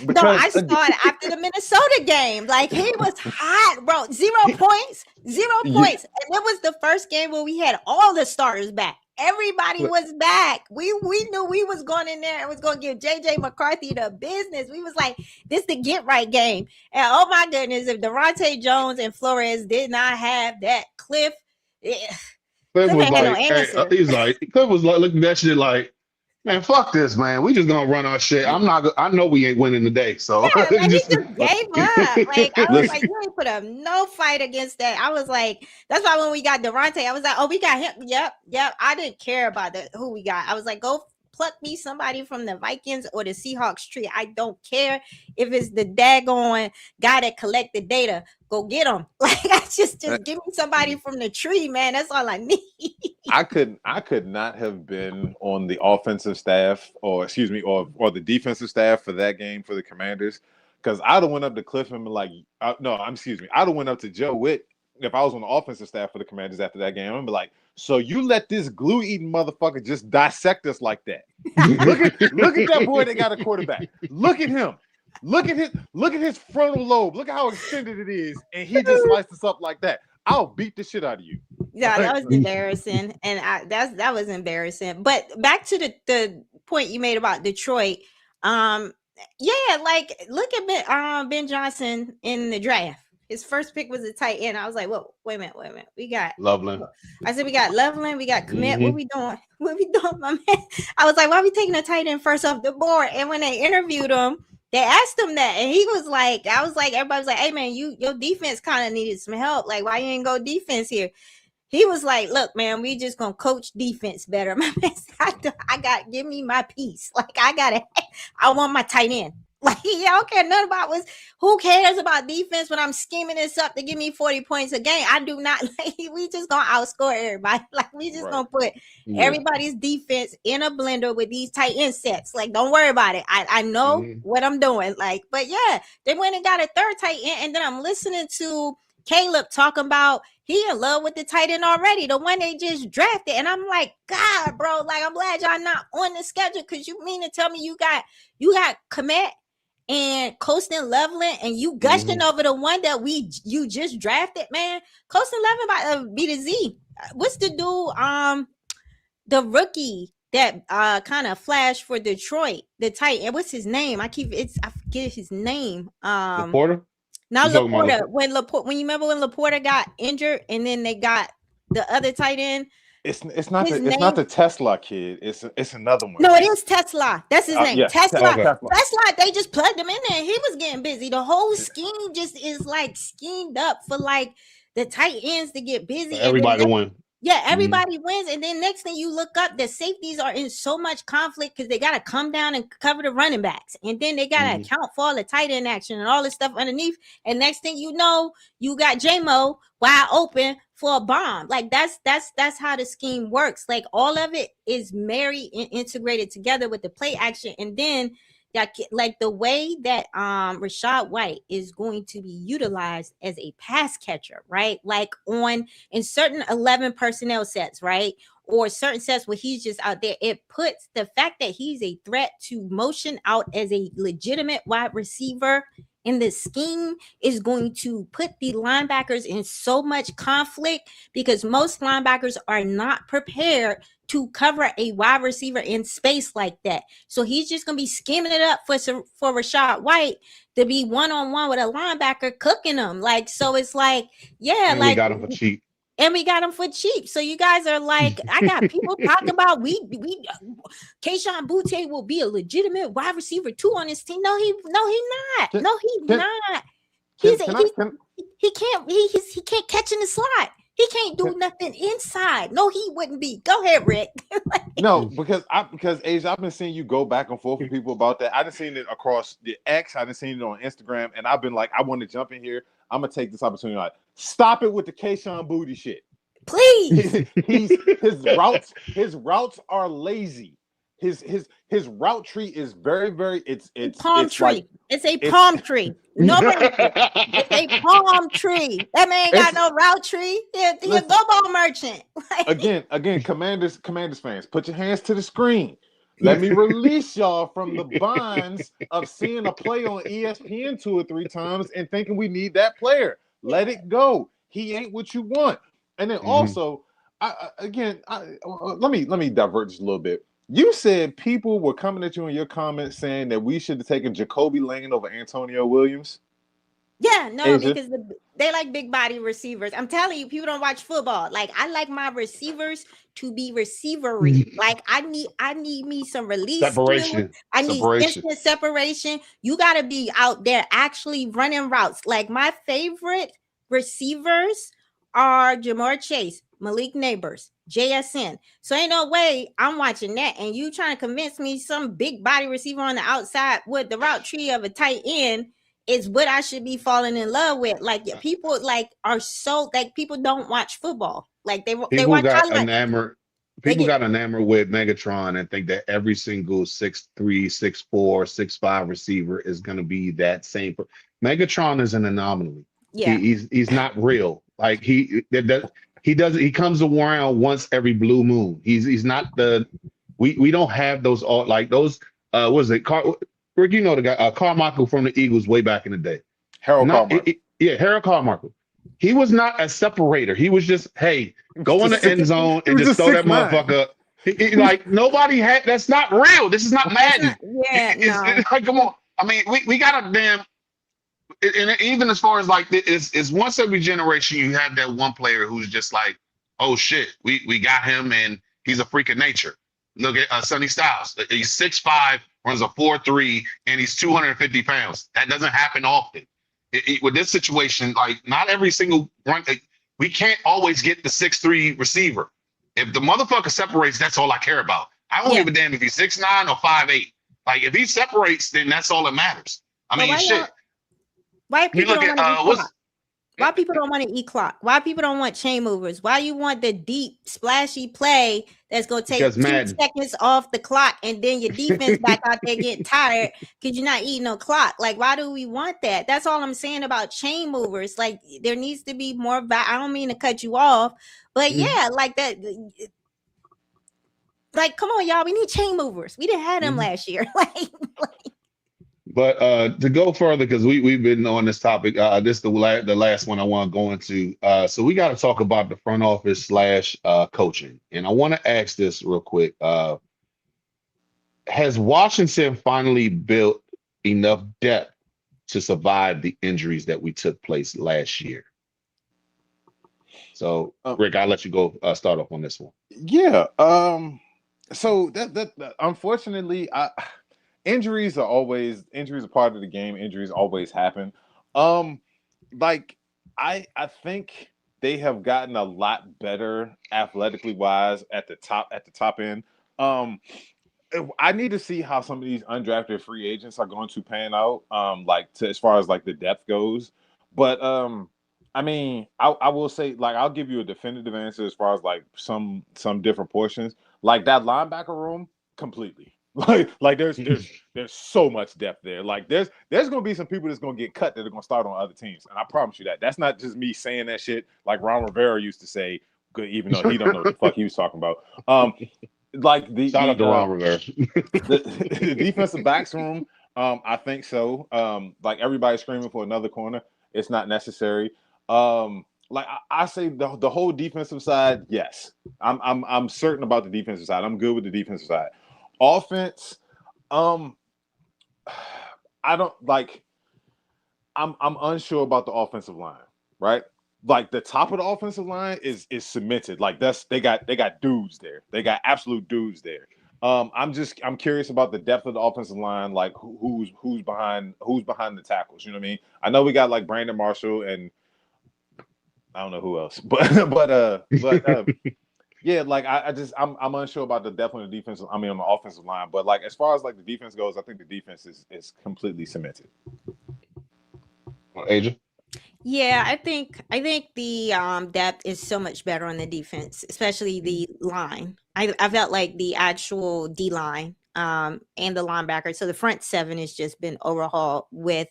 no, I saw it after the Minnesota game. Like he was hot, bro. 0 points, 0 points. And it was the first game where we had all the starters back. Everybody was back. We knew we was going in there and was going to give JJ McCarthy the business. We was like, this the get right game. And oh my goodness, if Durante Jones and Flores did not have that, Cliff Cliff was like, Cliff was like looking at that shit like, man, fuck this, man. We just gonna run our shit. I know we ain't winning today. So yeah, like, he just gave up. Like I was like, you ain't put up no fight against that. I was like, that's why when we got Durante, I was like, oh, we got him. Yep. I didn't care about who we got. I was like, go pluck me somebody from the Vikings or the Seahawks tree. I don't care if it's the daggone guy that collect the data. Go get him. Like just give me somebody from the tree, man. That's all I need. I could not have been on the offensive staff or the defensive staff for that game for the Commanders, because I'd have went up to Cliff and been like, I'd have went up to Joe Witt if I was on the offensive staff for the Commanders after that game. I'd be like, so you let this glue-eating motherfucker just dissect us like that? Look at that boy that got a quarterback. Look at him. Look at his frontal lobe. Look at how extended it is, and he just sliced us up like that. I'll beat the shit out of you. Yeah, that was embarrassing, and that was embarrassing. But back to the point you made about Detroit. Yeah, like look at Ben Johnson in the draft. His first pick was a tight end. I was like, whoa, wait a minute. We got Loveland. I said, we got Loveland, we got Commit. What we doing? What we doing, my man? I was like, why are we taking a tight end first off the board? And when they interviewed him, they asked him that, and he was like, everybody was like, hey man, your defense kind of needed some help. Like, why you ain't go defense here? He was like, look, man, we just gonna coach defense better. My man said, give me my piece. Like, I want my tight end. Like, I don't care nothing about who cares about defense when I'm scheming this up to give me 40 points a game. I do not. Like, we just gonna outscore everybody. Like, we just gonna put everybody's defense in a blender with these tight end sets. Like, don't worry about it. I know what I'm doing. Like, but yeah, they went and got a third tight end, and then I'm listening to Caleb talking about he in love with the tight end already, the one they just drafted. And I'm like, God, bro, like, I'm glad y'all not on the schedule, because you mean to tell me you got Komet and Colston Loveland, and you gushing over the one that you just drafted, man. Colston Loveland about to be the Z. What's the dude? The rookie that kind of flashed for Detroit, the tight end. What's his name? I forget his name. Laporta? Not Laporta. When you remember when Laporta got injured, and then they got the other tight end. It's not the Tesla kid. It's another one. No, it is Tesla. That's his name. Yeah, Tesla. They just plugged him in there. He was getting busy. The whole scheme just is like schemed up for like the tight ends to get busy. Everybody win. Yeah, everybody wins. And then next thing you look up, the safeties are in so much conflict because they got to come down and cover the running backs. And then they got to account for all the tight end action and all this stuff underneath. And next thing you know, you got J-Mo wide open for a bomb. Like that's how the scheme works. Like all of it is married and integrated together with the play action. And then like the way that Rashad White is going to be utilized as a pass catcher, right? Like in certain 11 personnel sets, right? Or certain sets where he's just out there, it puts the fact that he's a threat to motion out as a legitimate wide receiver and the scheme is going to put the linebackers in so much conflict because most linebackers are not prepared to cover a wide receiver in space like that. So he's just going to be skimming it up for Rashad White to be one-on-one with a linebacker cooking them. Like, so it's like, yeah, And we like, got him for cheap. and we got him for cheap. So you guys are like, I got people talking about we Keyshawn Boutte will be a legitimate wide receiver 2 on his team. No, he's not. No, he's not. He can't catch in the slot. He can't do nothing inside. No, he wouldn't be. Go ahead, Rick. No, because Asia, I've been seeing you go back and forth with people about that. I've seen it across the X, I've seen it on Instagram, and I've been like, I want to jump in here. I'm gonna take this opportunity. Like, stop it with the Keyshawn Boutte shit. Please. His routes are lazy. His route tree is very it's palm it's tree. Like, it's a palm tree. Nobody. It's a palm tree. That man ain't got no route tree. He's a go-ball merchant. Again, Commanders fans, put your hands to the screen. Let me release y'all from the bonds of seeing a play on ESPN 2 or 3 times and thinking we need that player. Let it go. He ain't what you want. And then also, let me divert just a little bit. You said people were coming at you in your comments saying that we should have taken Jacoby Lane over Antonio Williams. Yeah, no, because they like big body receivers. I'm telling you, people don't watch football. Like, I like my receivers to be receivery. Like, I need me some release separation. I need instant separation. You got to be out there actually running routes. Like, my favorite receivers are Jamar Chase, Malik Neighbors, JSN. So ain't no way I'm watching that. And you trying to convince me some big body receiver on the outside with the route tree of a tight end is what I should be falling in love with. Like, people like are so like people don't watch football. Like they watch enamored. People got enamored with Megatron and think that every single 6'3", 6'4", 6'5" receiver is going to be that same. Megatron is an anomaly. Yeah, he's not real. Like he comes around once every blue moon. He's not the. We don't have those all like those. What is it? Rick, you know the guy, Carmichael from the Eagles way back in the day. Harold Carmichael. Harold Carmichael. He was not a separator. He was just, hey, go in the end zone and just throw that motherfucker. Like, nobody had, that's not real. This is not Madden. It's like, come on. I mean, we got a damn, and even as far as like, it's once every generation you have that one player who's just like, oh shit, we got him and he's a freak of nature. Look at Sonny Styles. He's 6'5", runs a 4.3, and he's 250 pounds. That doesn't happen often. With this situation, like not every single run, we can't always get the 6'3" receiver. If the motherfucker separates, that's all I care about. I don't give a damn if he's 6'9" or 5'8". Like if he separates, then that's all that matters. I mean, shit. Why people don't want to Why people don't want to eat clock? Why people don't want chain movers? Why you want the deep, splashy play that's going to take 2 seconds off the clock and then your defense back out there getting tired because you're not eating no clock? Like, why do we want that? That's all I'm saying about chain movers. Like, there needs to be more. I don't mean to cut you off, but yeah, like that. Like, come on, y'all. We need chain movers. We didn't have them last year. But to go further, because we've been on this topic, this is the last one I want to go into. So we got to talk about the front office / coaching. And I want to ask this real quick. Has Washington finally built enough depth to survive the injuries that we took place last year? So, Rick, I'll let you go start off on this one. Yeah. So that unfortunately, injuries are part of the game. Injuries always happen. Like I think they have gotten a lot better athletically wise at the top end. I need to see how some of these undrafted free agents are going to pan out. As far as like the depth goes. But I mean, I will say, like, I'll give you a definitive answer as far as like some different portions. Like that linebacker room, completely. Like there's so much depth there. Like there's gonna be some people that's gonna get cut that are gonna start on other teams, and I promise you that. That's not just me saying that shit. Like Ron Rivera used to say, even though he don't know what the fuck he was talking about. Like shout out to Ron Rivera. the defensive backs room. I think so. Like everybody's screaming for another corner. It's not necessary. Like I say, the whole defensive side, yes. I'm certain about the defensive side. I'm good with the defensive side. Offense, um, I don't like. I'm unsure about the offensive line, right? Like the top of the offensive line is cemented. Like they got dudes there. They got absolute dudes there. I'm curious about the depth of the offensive line, like who's behind the tackles. You know what I mean? I know we got like Brandon Marshall and I don't know who else, but yeah, like I'm unsure about the depth on the defense. I mean on the offensive line, but like as far as like the defense goes, I think the defense is completely cemented. Asia. Yeah, I think the depth is so much better on the defense, especially the line. I felt like the actual D line and the linebacker. So the front seven has just been overhauled with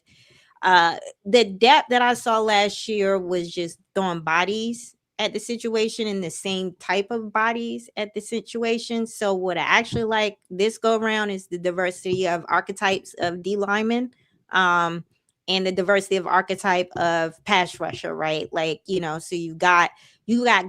the depth that I saw last year was just throwing bodies at the situation and the same type of bodies at the situation. So what I actually like this go around is the diversity of archetypes of D linemen. Um and the diversity of archetype of pass rusher, right? Like, so you got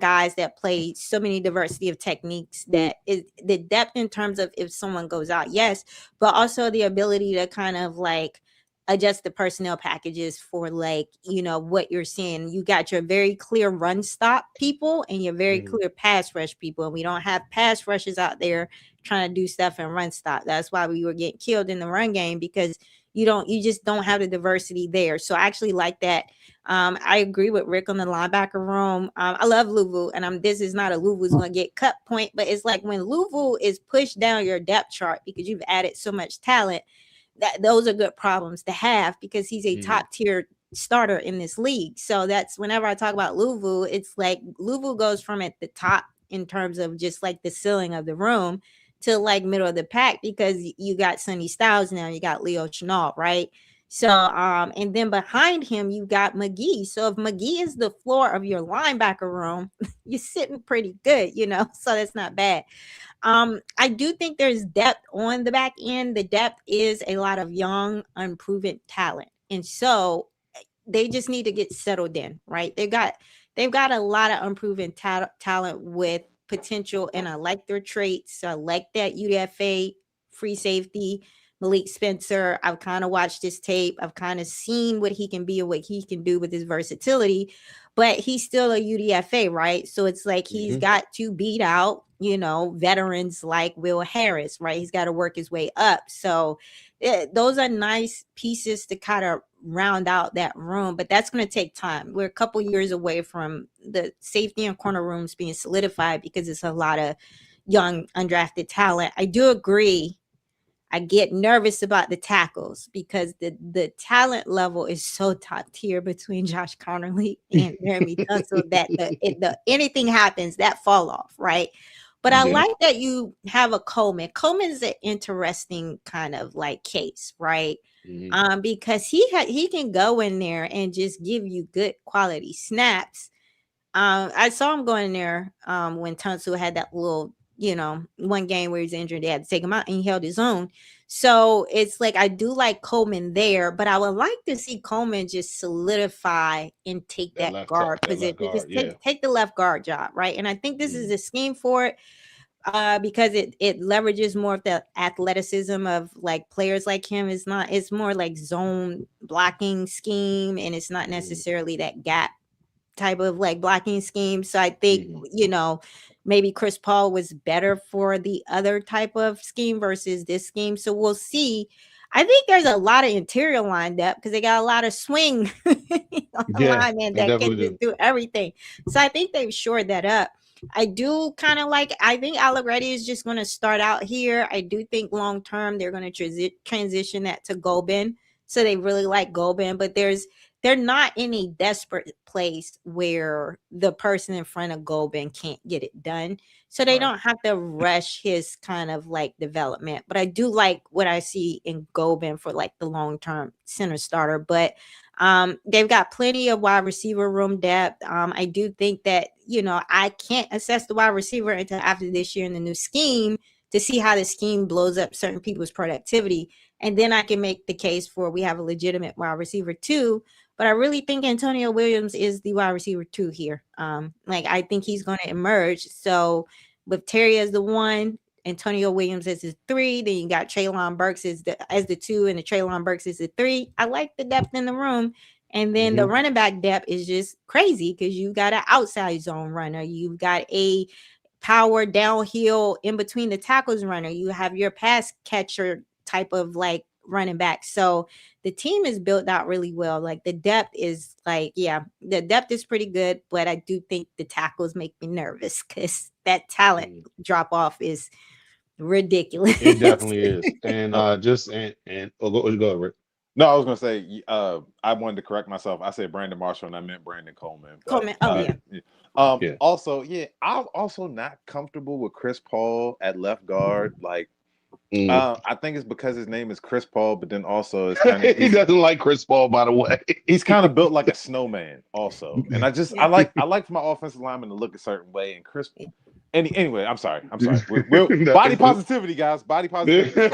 guys that play so many diversity of techniques that is the depth in terms of if someone goes out, yes, but also the ability to kind of like adjust the personnel packages for like what you're seeing. You got your very clear run stop people and your very Mhm. clear pass rush people, and we don't have pass rushes out there trying to do stuff and run stop. That's why we were getting killed in the run game, because you just don't have the diversity there. So I actually like that. I agree with Rick on the linebacker room. I love Louvu, and this is not a Louvu's gonna get cut point, but it's like when Louvu is pushed down your depth chart because you've added so much talent, that those are good problems to have, because he's a Mhm. top tier starter in this league. So that's whenever I talk about Louvu, it's like Louvu goes from at the top in terms of just like the ceiling of the room to like middle of the pack, because you got Sonny Styles now, you got Leo Chenal, right? So and then behind him you got McGee. So if McGee is the floor of your linebacker room, you're sitting pretty good. So that's not bad. I do think there's depth on the back end. The depth is a lot of young, unproven talent. And so they just need to get settled in, right? They've got a lot of unproven talent with potential, and I like their traits. So I like that UDFA free safety, Malik Spencer. I've kind of watched his tape. I've kind of seen what he can be and what he can do with his versatility, but he's still a UDFA, right? So it's like he's Mhm. got to beat out, veterans like Will Harris, right? He's got to work his way up. So those are nice pieces to kind of round out that room, but that's going to take time. We're a couple years away from the safety and corner rooms being solidified because it's a lot of young undrafted talent. I do agree. I get nervous about the tackles because the talent level is so top tier between Josh Connerly and Jeremy Tunsil that the anything happens, that fall off, right? But I Yeah. like that you have a Coleman. Coleman is an interesting kind of like case, right? Mhm. Because he can go in there and just give you good quality snaps. I saw him going in there when Tunsil had that little, one game where he's injured. They had to take him out and he held his own. So it's like I do like Coleman there, but I would like to see Coleman just solidify and take that guard That left position. guard. Just Yeah. take the left guard job, right? And I think this is Mhm. a scheme for it because it leverages more of the athleticism of like players like him. It's more like zone blocking scheme, and it's not Mhm. necessarily that gap type of like blocking scheme. So I think, Mhm. maybe Chris Paul was better for the other type of scheme versus this scheme. So we'll see. I think there's a lot of interior line depth because they got a lot of swing Yeah. linemen They that can definitely just do. do everything. So I think they've shored that up. I do kind of like, I think Allegretti is just going to start out here. I do think long term they're going to transition that to Gobin. So they really like Gobin, but they're not in a desperate place where the person in front of Gobin can't get it done. So they Right. don't have to rush his kind of like development. But I do like what I see in Gobin for like the long term center starter. But they've got plenty of wide receiver room depth. I do think that, I can't assess the wide receiver until after this year in the new scheme to see how the scheme blows up certain people's productivity. And then I can make the case for we have a legitimate wide receiver 2. But I really think Antonio Williams is the wide receiver 2 here. Like I think he's going to emerge. So with Terry as the 1, Antonio Williams as his 3, then you got Treylon Burks as the 2, and the Treylon Burks is the 3. I like the depth in the room. And then the running back depth is just crazy because you got an outside zone runner. You've got a power downhill in between the tackles runner. You have your pass catcher type of like running back. So the team is built out really well. Like the depth is like, yeah, the depth is pretty good, but I do think the tackles make me nervous because that talent drop off is ridiculous. It definitely is. And go, Rick. No, I was gonna say I wanted to correct myself. I said Brandon Marshall and I meant Brandon Coleman. But, Coleman. Oh yeah. Also, I'm also not comfortable with Chris Paul at left guard. Like, I think it's because his name is Chris Paul, but then also it's kind of he doesn't like Chris Paul, by the way. He's kind of built like a snowman, also. And I like for my offensive lineman to look a certain way. And Chris, anyway, I'm sorry. We're body positivity, guys. Body positivity.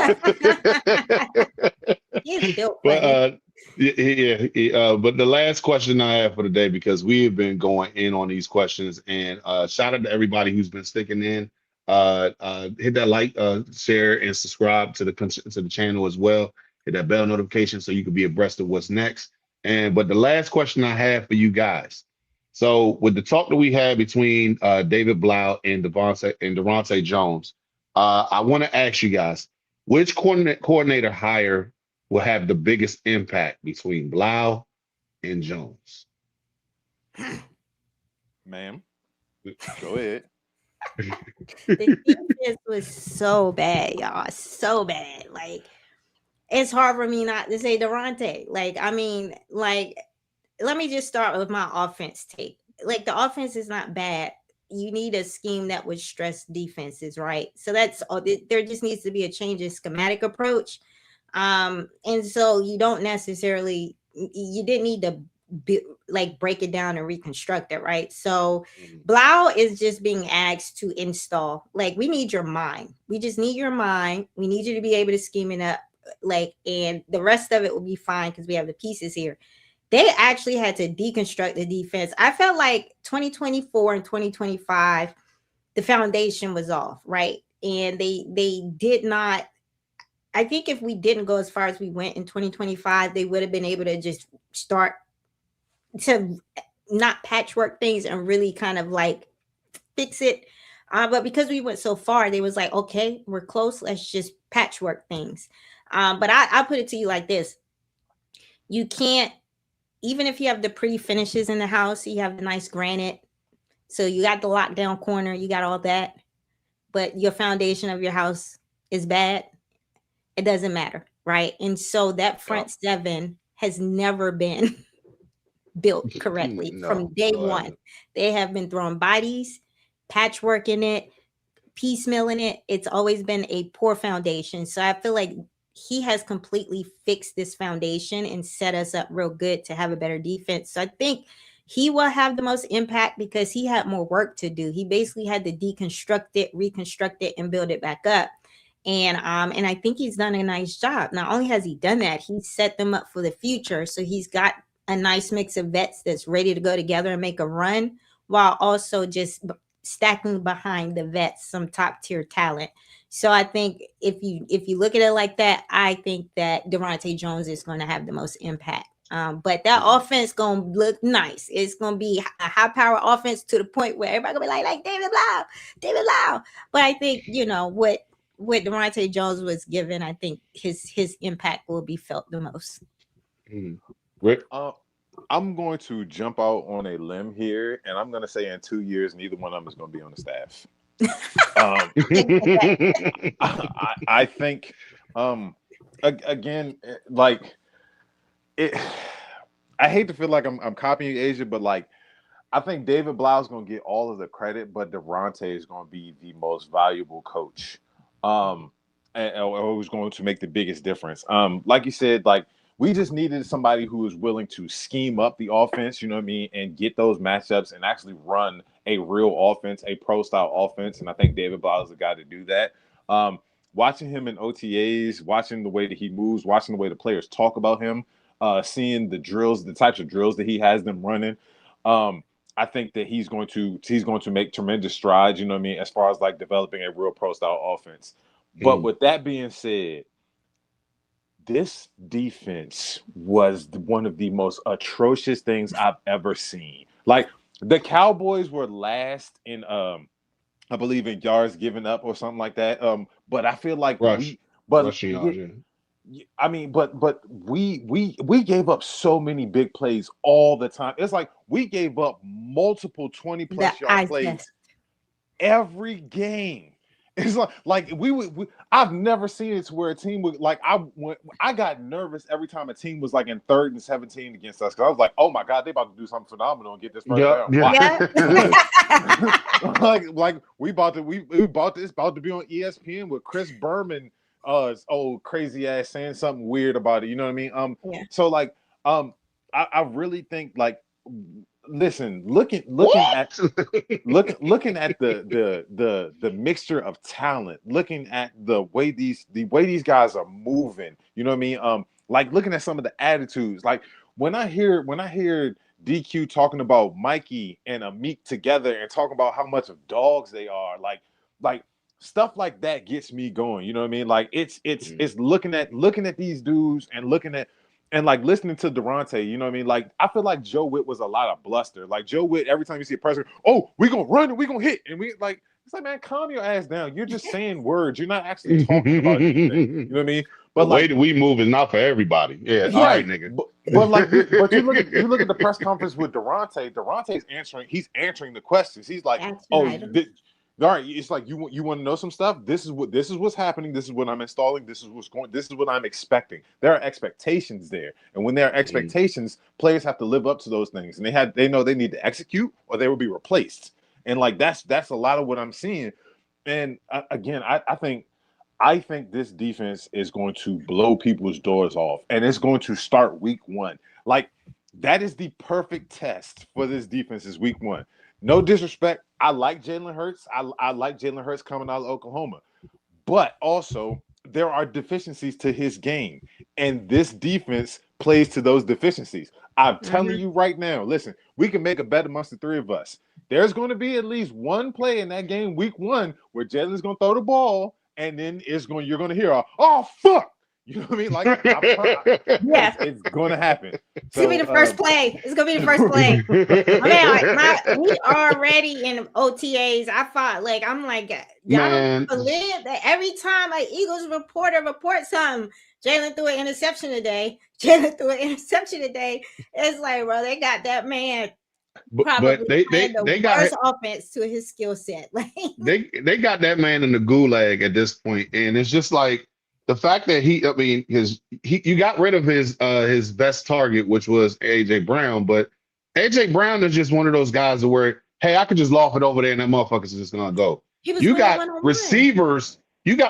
But but the last question I have for the day, because we have been going in on these questions, and shout out to everybody who's been sticking in. Hit that like, share, and subscribe to the channel as well. Hit that bell notification so you can be abreast of what's next. But the last question I have for you guys. So with the talk that we had between David Blau and Devontae Jones, I want to ask you guys, which coordinator hire will have the biggest impact between Blau and Jones? Ma'am, go ahead. The defense was so bad, y'all. So bad. Like, it's hard for me not to say Durante. Like, I mean, like, let me just start with my offense take. Like, the offense is not bad. You need a scheme that would stress defenses, right? So that's all. There just needs to be a change in schematic approach. And so you don't necessarily, you didn't need to break it down and reconstruct it, right? So Blau is just being asked to install. Like, we need your mind. We just need your mind. We need you to be able to scheme it up. Like, and the rest of it will be fine because we have the pieces here. They actually had to deconstruct the defense. I felt like 2024 and 2025, the foundation was off, right? And they did not. I think if we didn't go as far as we went in 2025, they would have been able to just start to not patchwork things and really kind of like fix it. But because we went so far, they was like, okay, we're close. Let's just patchwork things. But I put it to you like this. You can't, even if you have the pretty finishes in the house, you have the nice granite. So you got the lockdown corner, you got all that, but your foundation of your house is bad. It doesn't matter, right? And so that front seven has never been built correctly from day one. They have been throwing bodies, patchworking it, piecemealing it. It's always been a poor foundation. So I feel like he has completely fixed this foundation and set us up real good to have a better defense. So I think he will have the most impact because he had more work to do. He basically had to deconstruct it, reconstruct it, and build it back up. And I think he's done a nice job. Not only has he done that, he's set them up for the future. So he's got a nice mix of vets that's ready to go together and make a run, while also just stacking behind the vets some top tier talent. So I think if you look at it like that, I think that Devontae Jones is going to have the most impact. But that offense going to look nice. It's going to be a high power offense to the point where everybody going to be like David Blau. But I think, what Devontae Jones was given, I think his impact will be felt the most. Rick? I'm going to jump out on a limb here, and I'm going to say in 2 years, neither one of them is going to be on the staff. I think, again, like it. I hate to feel like I'm copying Asia, but like I think David Blau is going to get all of the credit, but Devontae is going to be the most valuable coach. And who's going to make the biggest difference. Like you said, like we just needed somebody who was willing to scheme up the offense, you know what I mean, and get those matchups and actually run a real offense, a pro style offense. And I think David Blau is the guy to do that. Watching him in OTAs, watching the way that he moves, watching the way the players talk about him, seeing the drills, the types of drills that he has them running. I think that he's going to make tremendous strides, you know what I mean, as far as like developing a real pro style offense. But with that being said, this defense was one of the most atrocious things I've ever seen. Like the Cowboys were last in I believe in yards given up or something like that. But I feel like rushing yards. I mean, but we gave up so many big plays all the time. It's like we gave up multiple 20+ yard plays every game. It's like I've never seen it to where a team would like I got nervous every time a team was like in 3rd and 17 against us because I was like, oh my god, they about to do something phenomenal and get this first down. like we about to be on ESPN with Chris Berman, his old crazy ass saying something weird about it. You know what I mean? So like I really think like. Listen, looking at the mixture of talent, looking at the way these guys are moving, you know what I mean? Like looking at some of the attitudes, like when I hear DQ talking about Mikey and Amik together and talking about how much of dogs they are, like stuff like that gets me going, you know what I mean? Like it's looking at these dudes and looking at and like listening to Durante, you know what I mean? Like I feel like Joe Witt was a lot of bluster. Like Joe Witt, every time you see a person, oh, we gonna run and we gonna hit, and we like it's like, man, calm your ass down. You're just saying words. You're not actually talking about anything. You know what I mean? But the way that we move is not for everybody. Yeah, all right, nigga. But you look at the press conference with Durante. Durante's answering the questions. He's like, all right, it's like you want to know some stuff. This is what's happening. This is what I'm installing. This is what I'm expecting. There are expectations there, and when there are expectations, players have to live up to those things, and they know they need to execute or they will be replaced. And like that's a lot of what I'm seeing. And again, I think this defense is going to blow people's doors off, and it's going to start week 1. Like that is the perfect test for this defense is week 1. No disrespect. I like Jalen Hurts. I like Jalen Hurts coming out of Oklahoma. But also, there are deficiencies to his game. And this defense plays to those deficiencies. I'm telling you right now, listen, we can make a bet amongst the three of us. There's going to be at least one play in that game, week 1, where Jalen's going to throw the ball, and then you're going to hear, oh, fuck. You know what I mean? Like, yes, it's going to happen. It's going to be the first play. It's going to be the first play. I mean, we already in OTAs. I'm like, y'all don't believe that every time an Eagles reporter reports something, Jalen threw an interception today. It's like, bro, they got that man. But they got worst offense to his skill set. they got that man in the gulag at this point, and it's just like. The fact that you got rid of his best target, which was AJ Brown, but AJ Brown is just one of those guys where, hey, I could just loft it over there and that motherfucker's just gonna go. You got receivers who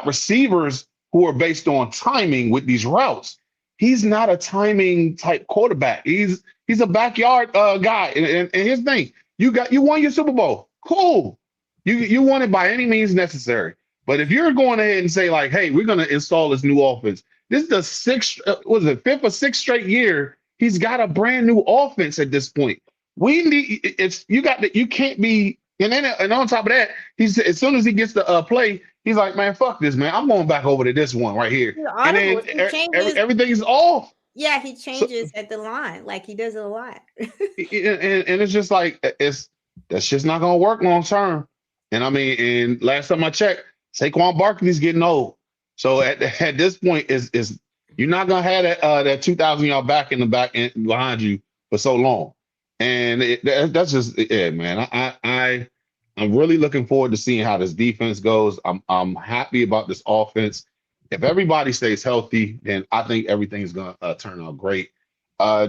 are based on timing with these routes. He's not a timing type quarterback. He's a backyard guy. And here's the thing: you won your Super Bowl. Cool. You won it by any means necessary. But if you're going ahead and say like, hey, we're going to install this new offense, this is the 5th or 6th straight year he's got a brand new offense at this point. You can't be, and on top of that, as soon as he gets the play, he's like, man, fuck this, man. I'm going back over to this one right here, and then everything's off. Yeah, he changes at the line, like he does it a lot. and it's just like that's just not going to work long term. And I mean, and last time I checked. Saquon Barkley's getting old, so at this point, is you're not gonna have that 2,000 yard back in the back end behind you for so long, and that's just man. I'm really looking forward to seeing how this defense goes. I'm happy about this offense. If everybody stays healthy, then I think everything's gonna turn out great.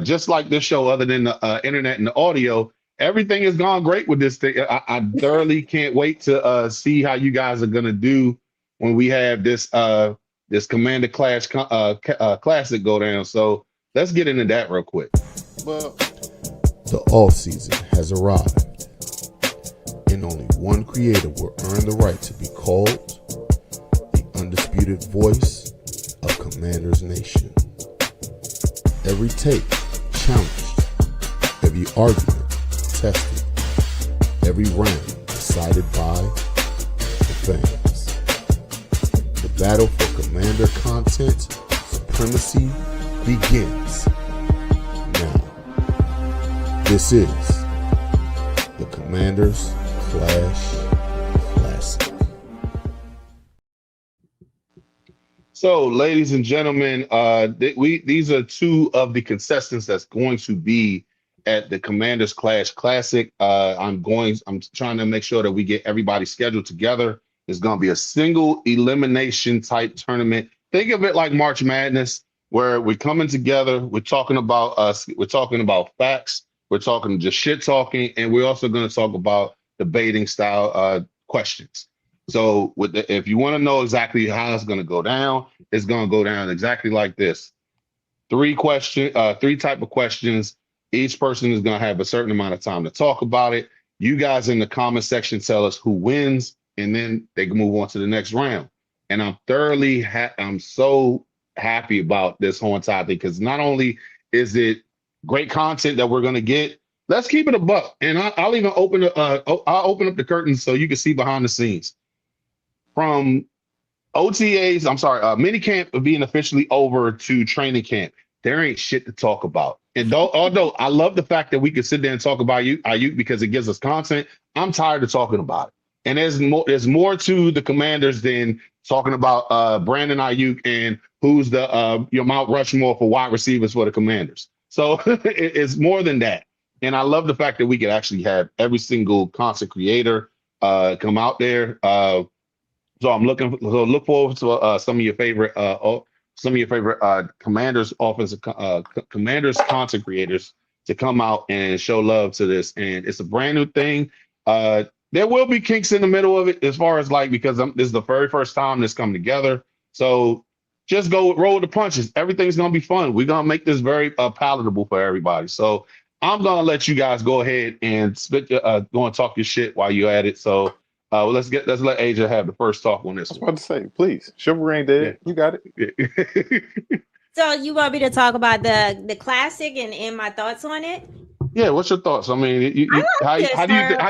Just like this show, other than the internet and the audio. Everything has gone great with this thing. I thoroughly can't wait to see how you guys are gonna do when we have this Commander Clash Classic go down. So let's get into that real quick. Well, the off season has arrived, and only one creator will earn the right to be called the undisputed voice of Commanders Nation. Every take challenged, every argument tested, every round decided by the fans. The battle for Commander content supremacy begins now. This is the Commanders Clash Classic. So, ladies and gentlemen, these are two of the contestants that's going to be at the Commanders Clash Classic. I'm trying to make sure that we get everybody scheduled together. It's going to be a single elimination type tournament. Think of it like March Madness, where we're coming together. We're talking about us. We're talking about facts. We're talking just shit talking, and we're also going to talk about debating style questions. So if you want to know exactly how it's going to go down, it's going to go down exactly like this. Three type of questions. Each person is going to have a certain amount of time to talk about it. You guys in the comment section tell us who wins, and then they can move on to the next round. And I'm so happy about this whole entire thing, because not only is it great content that we're going to get, let's keep it a buck. And I'll even open up the curtains so you can see behind the scenes. From OTAs, minicamp being officially over to training camp, there ain't shit to talk about. And although I love the fact that we can sit there and talk about Ayuk because it gives us content, I'm tired of talking about it. And there's more to the Commanders than talking about Brandon Ayuk and who's your Mount Rushmore for wide receivers for the Commanders. So it's more than that. And I love the fact that we could actually have every single content creator come out there. So look forward to some of your favorite Commanders Commanders content creators to come out and show love to this. And it's a brand new thing. There will be kinks in the middle of it, as far as because this is the very first time this come together. So just roll the punches. Everything's gonna be fun. We're gonna make this very palatable for everybody. So I'm gonna let you guys go ahead and go and talk your shit while you're at it. So. Let's let Asia have the first talk on this. I was about to say, please, chivalry ain't dead. Yeah. You got it. So you want me to talk about the classic and my thoughts on it? Yeah, what's your thoughts? I mean, how do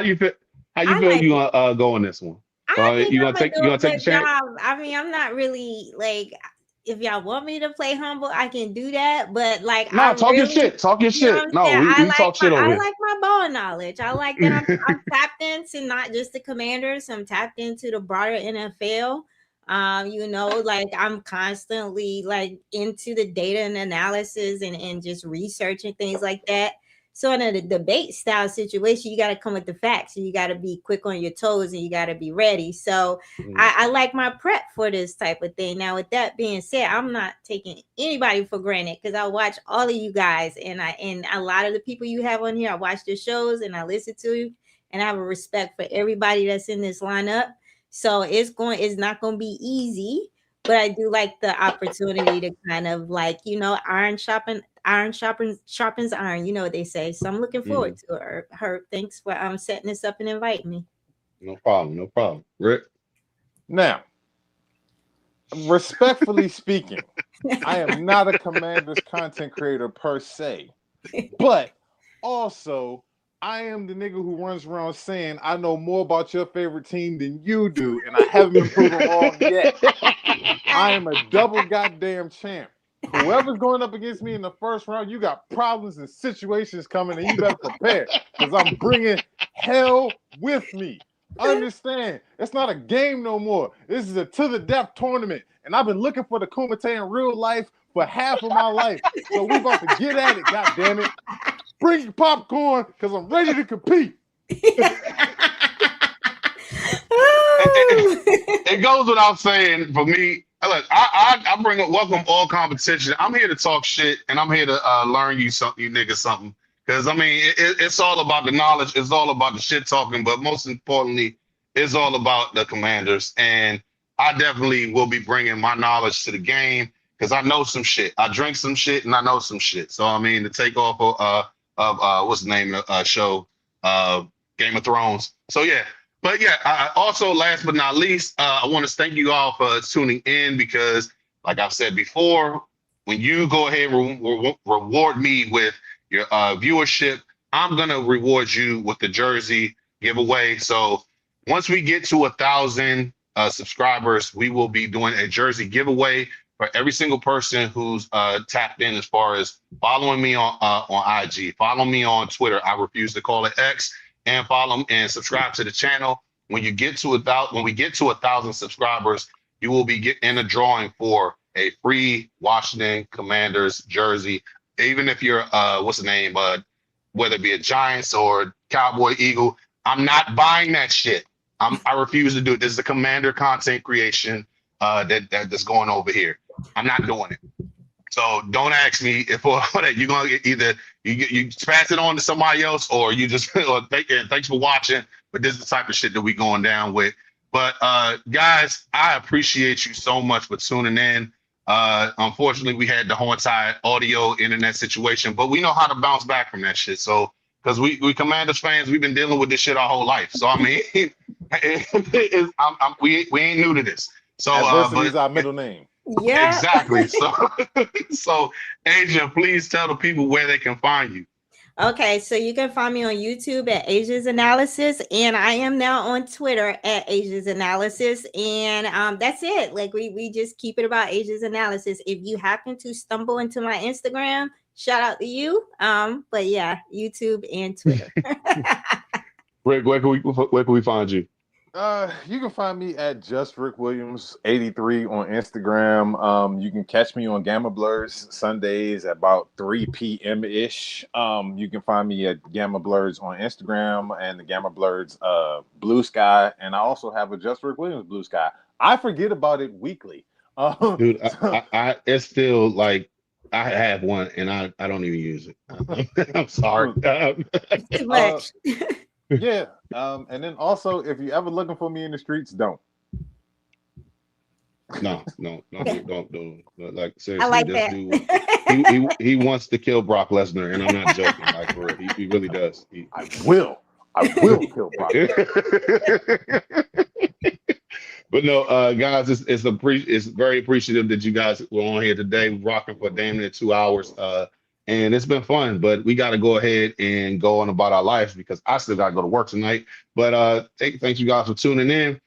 you feel you gonna go on this one? You gonna take the chance? I mean, I'm not really if y'all want me to play humble, I can do that. But talk your shit. Talk your shit. No, we talk shit over here. I like my ball knowledge. I like that I'm tapped into not just the Commanders. I'm tapped into the broader NFL. I'm constantly into the data and analysis and just researching things like that. So in a debate style situation, you got to come with the facts, and you got to be quick on your toes, and you got to be ready. So I like my prep for this type of thing. Now, with that being said, I'm not taking anybody for granted, because I watch all of you guys, and a lot of the people you have on here. I watch the shows and I listen to you, and I have a respect for everybody that's in this lineup. So it's not going to be easy, but I do like the opportunity to kind of iron sharpens iron. You know what they say. So I'm looking forward to it. Herb, thanks for setting this up and inviting me. No problem. Rick? Now, respectfully speaking, I am not a Commanders content creator per se, but also I am the nigga who runs around saying I know more about your favorite team than you do, and I haven't been proven wrong yet. I am a double goddamn champ. Whoever's going up against me in the first round, you got problems and situations coming, and you better prepare, because I'm bringing hell with me. Understand, it's not a game no more. This is a to the death tournament, and I've been looking for the Kumite in real life for half of my life. So we about to get at it, goddammit. Bring your popcorn, because I'm ready to compete. It goes without saying for me. Look, I bring up welcome all competition. I'm here to talk shit, and I'm here to learn you niggas something. Because I mean, it's all about the knowledge. It's all about the shit talking. But most importantly, it's all about the Commanders. And I definitely will be bringing my knowledge to the game, because I know some shit. I drink some shit, and I know some shit. So I mean, to take off of what's the name of the show, Game of Thrones. So yeah. But yeah, also last but not least, I want to thank you all for tuning in because, like I've said before, when you go ahead and reward me with your viewership, I'm gonna reward you with the jersey giveaway. So once we get to 1,000 subscribers, we will be doing a jersey giveaway for every single person who's tapped in as far as following me on IG, follow me on Twitter. I refuse to call it X, and follow and subscribe to the channel. When you get to when we get to 1,000 subscribers, you will be in a drawing for a free Washington Commanders jersey. Even if you're what's the name, whether it be a Giants or Cowboy Eagle, I'm not buying that shit. I refuse to do it. This is a Commander content creation that's going over here. I'm not doing it. So don't ask me if or that you're gonna get either you pass it on to somebody else or you just or thanks for watching. But this is the type of shit that we going down with. But guys, I appreciate you so much for tuning in. Unfortunately, we had the whole entire audio internet situation, but we know how to bounce back from that shit. So because we Commanders fans, we've been dealing with this shit our whole life. So I mean, we ain't new to this. So adversity is our middle name. Yeah. Exactly. So Asia, please tell the people where they can find you. Okay, so you can find me on YouTube at Asia's Analysis, and I am now on Twitter at Asia's Analysis, and that's it. Like we just keep it about Asia's Analysis. If you happen to stumble into my Instagram, shout out to you. But yeah, YouTube and Twitter. Rick, where can we find you? You can find me at Just Rick Williams 83 on Instagram. You can catch me on Gamma Blurs Sundays at about 3 p.m. ish. You can find me at Gamma Blurs on Instagram and the Gamma Blurs Blue Sky, and I also have a Just Rick Williams Blue Sky. I forget about it weekly. Dude, I it's still like I have one and I don't even use it. I'm sorry. Too much. Yeah. And then also, if you're ever looking for me in the streets, don't. No, don't. Like seriously, I like this that. dude, he wants to kill Brock Lesnar, and I'm not joking. Like for real, he really does. I will kill Brock. But no, guys, it's very appreciative that you guys were on here today, rocking for damn near 2 hours. And it's been fun, but we got to go ahead and go on about our lives because I still got to go to work tonight. But thanks you guys for tuning in.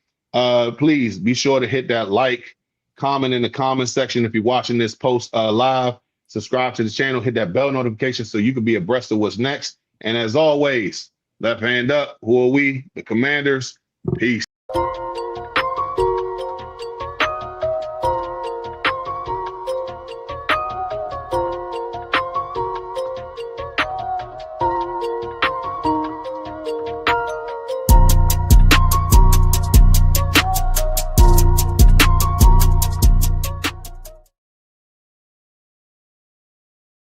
Please be sure to hit that like, comment in the comment section if you're watching this post live. Subscribe to the channel, hit that bell notification so you can be abreast of what's next. And as always, left hand up. Who are we? The Commanders. Peace.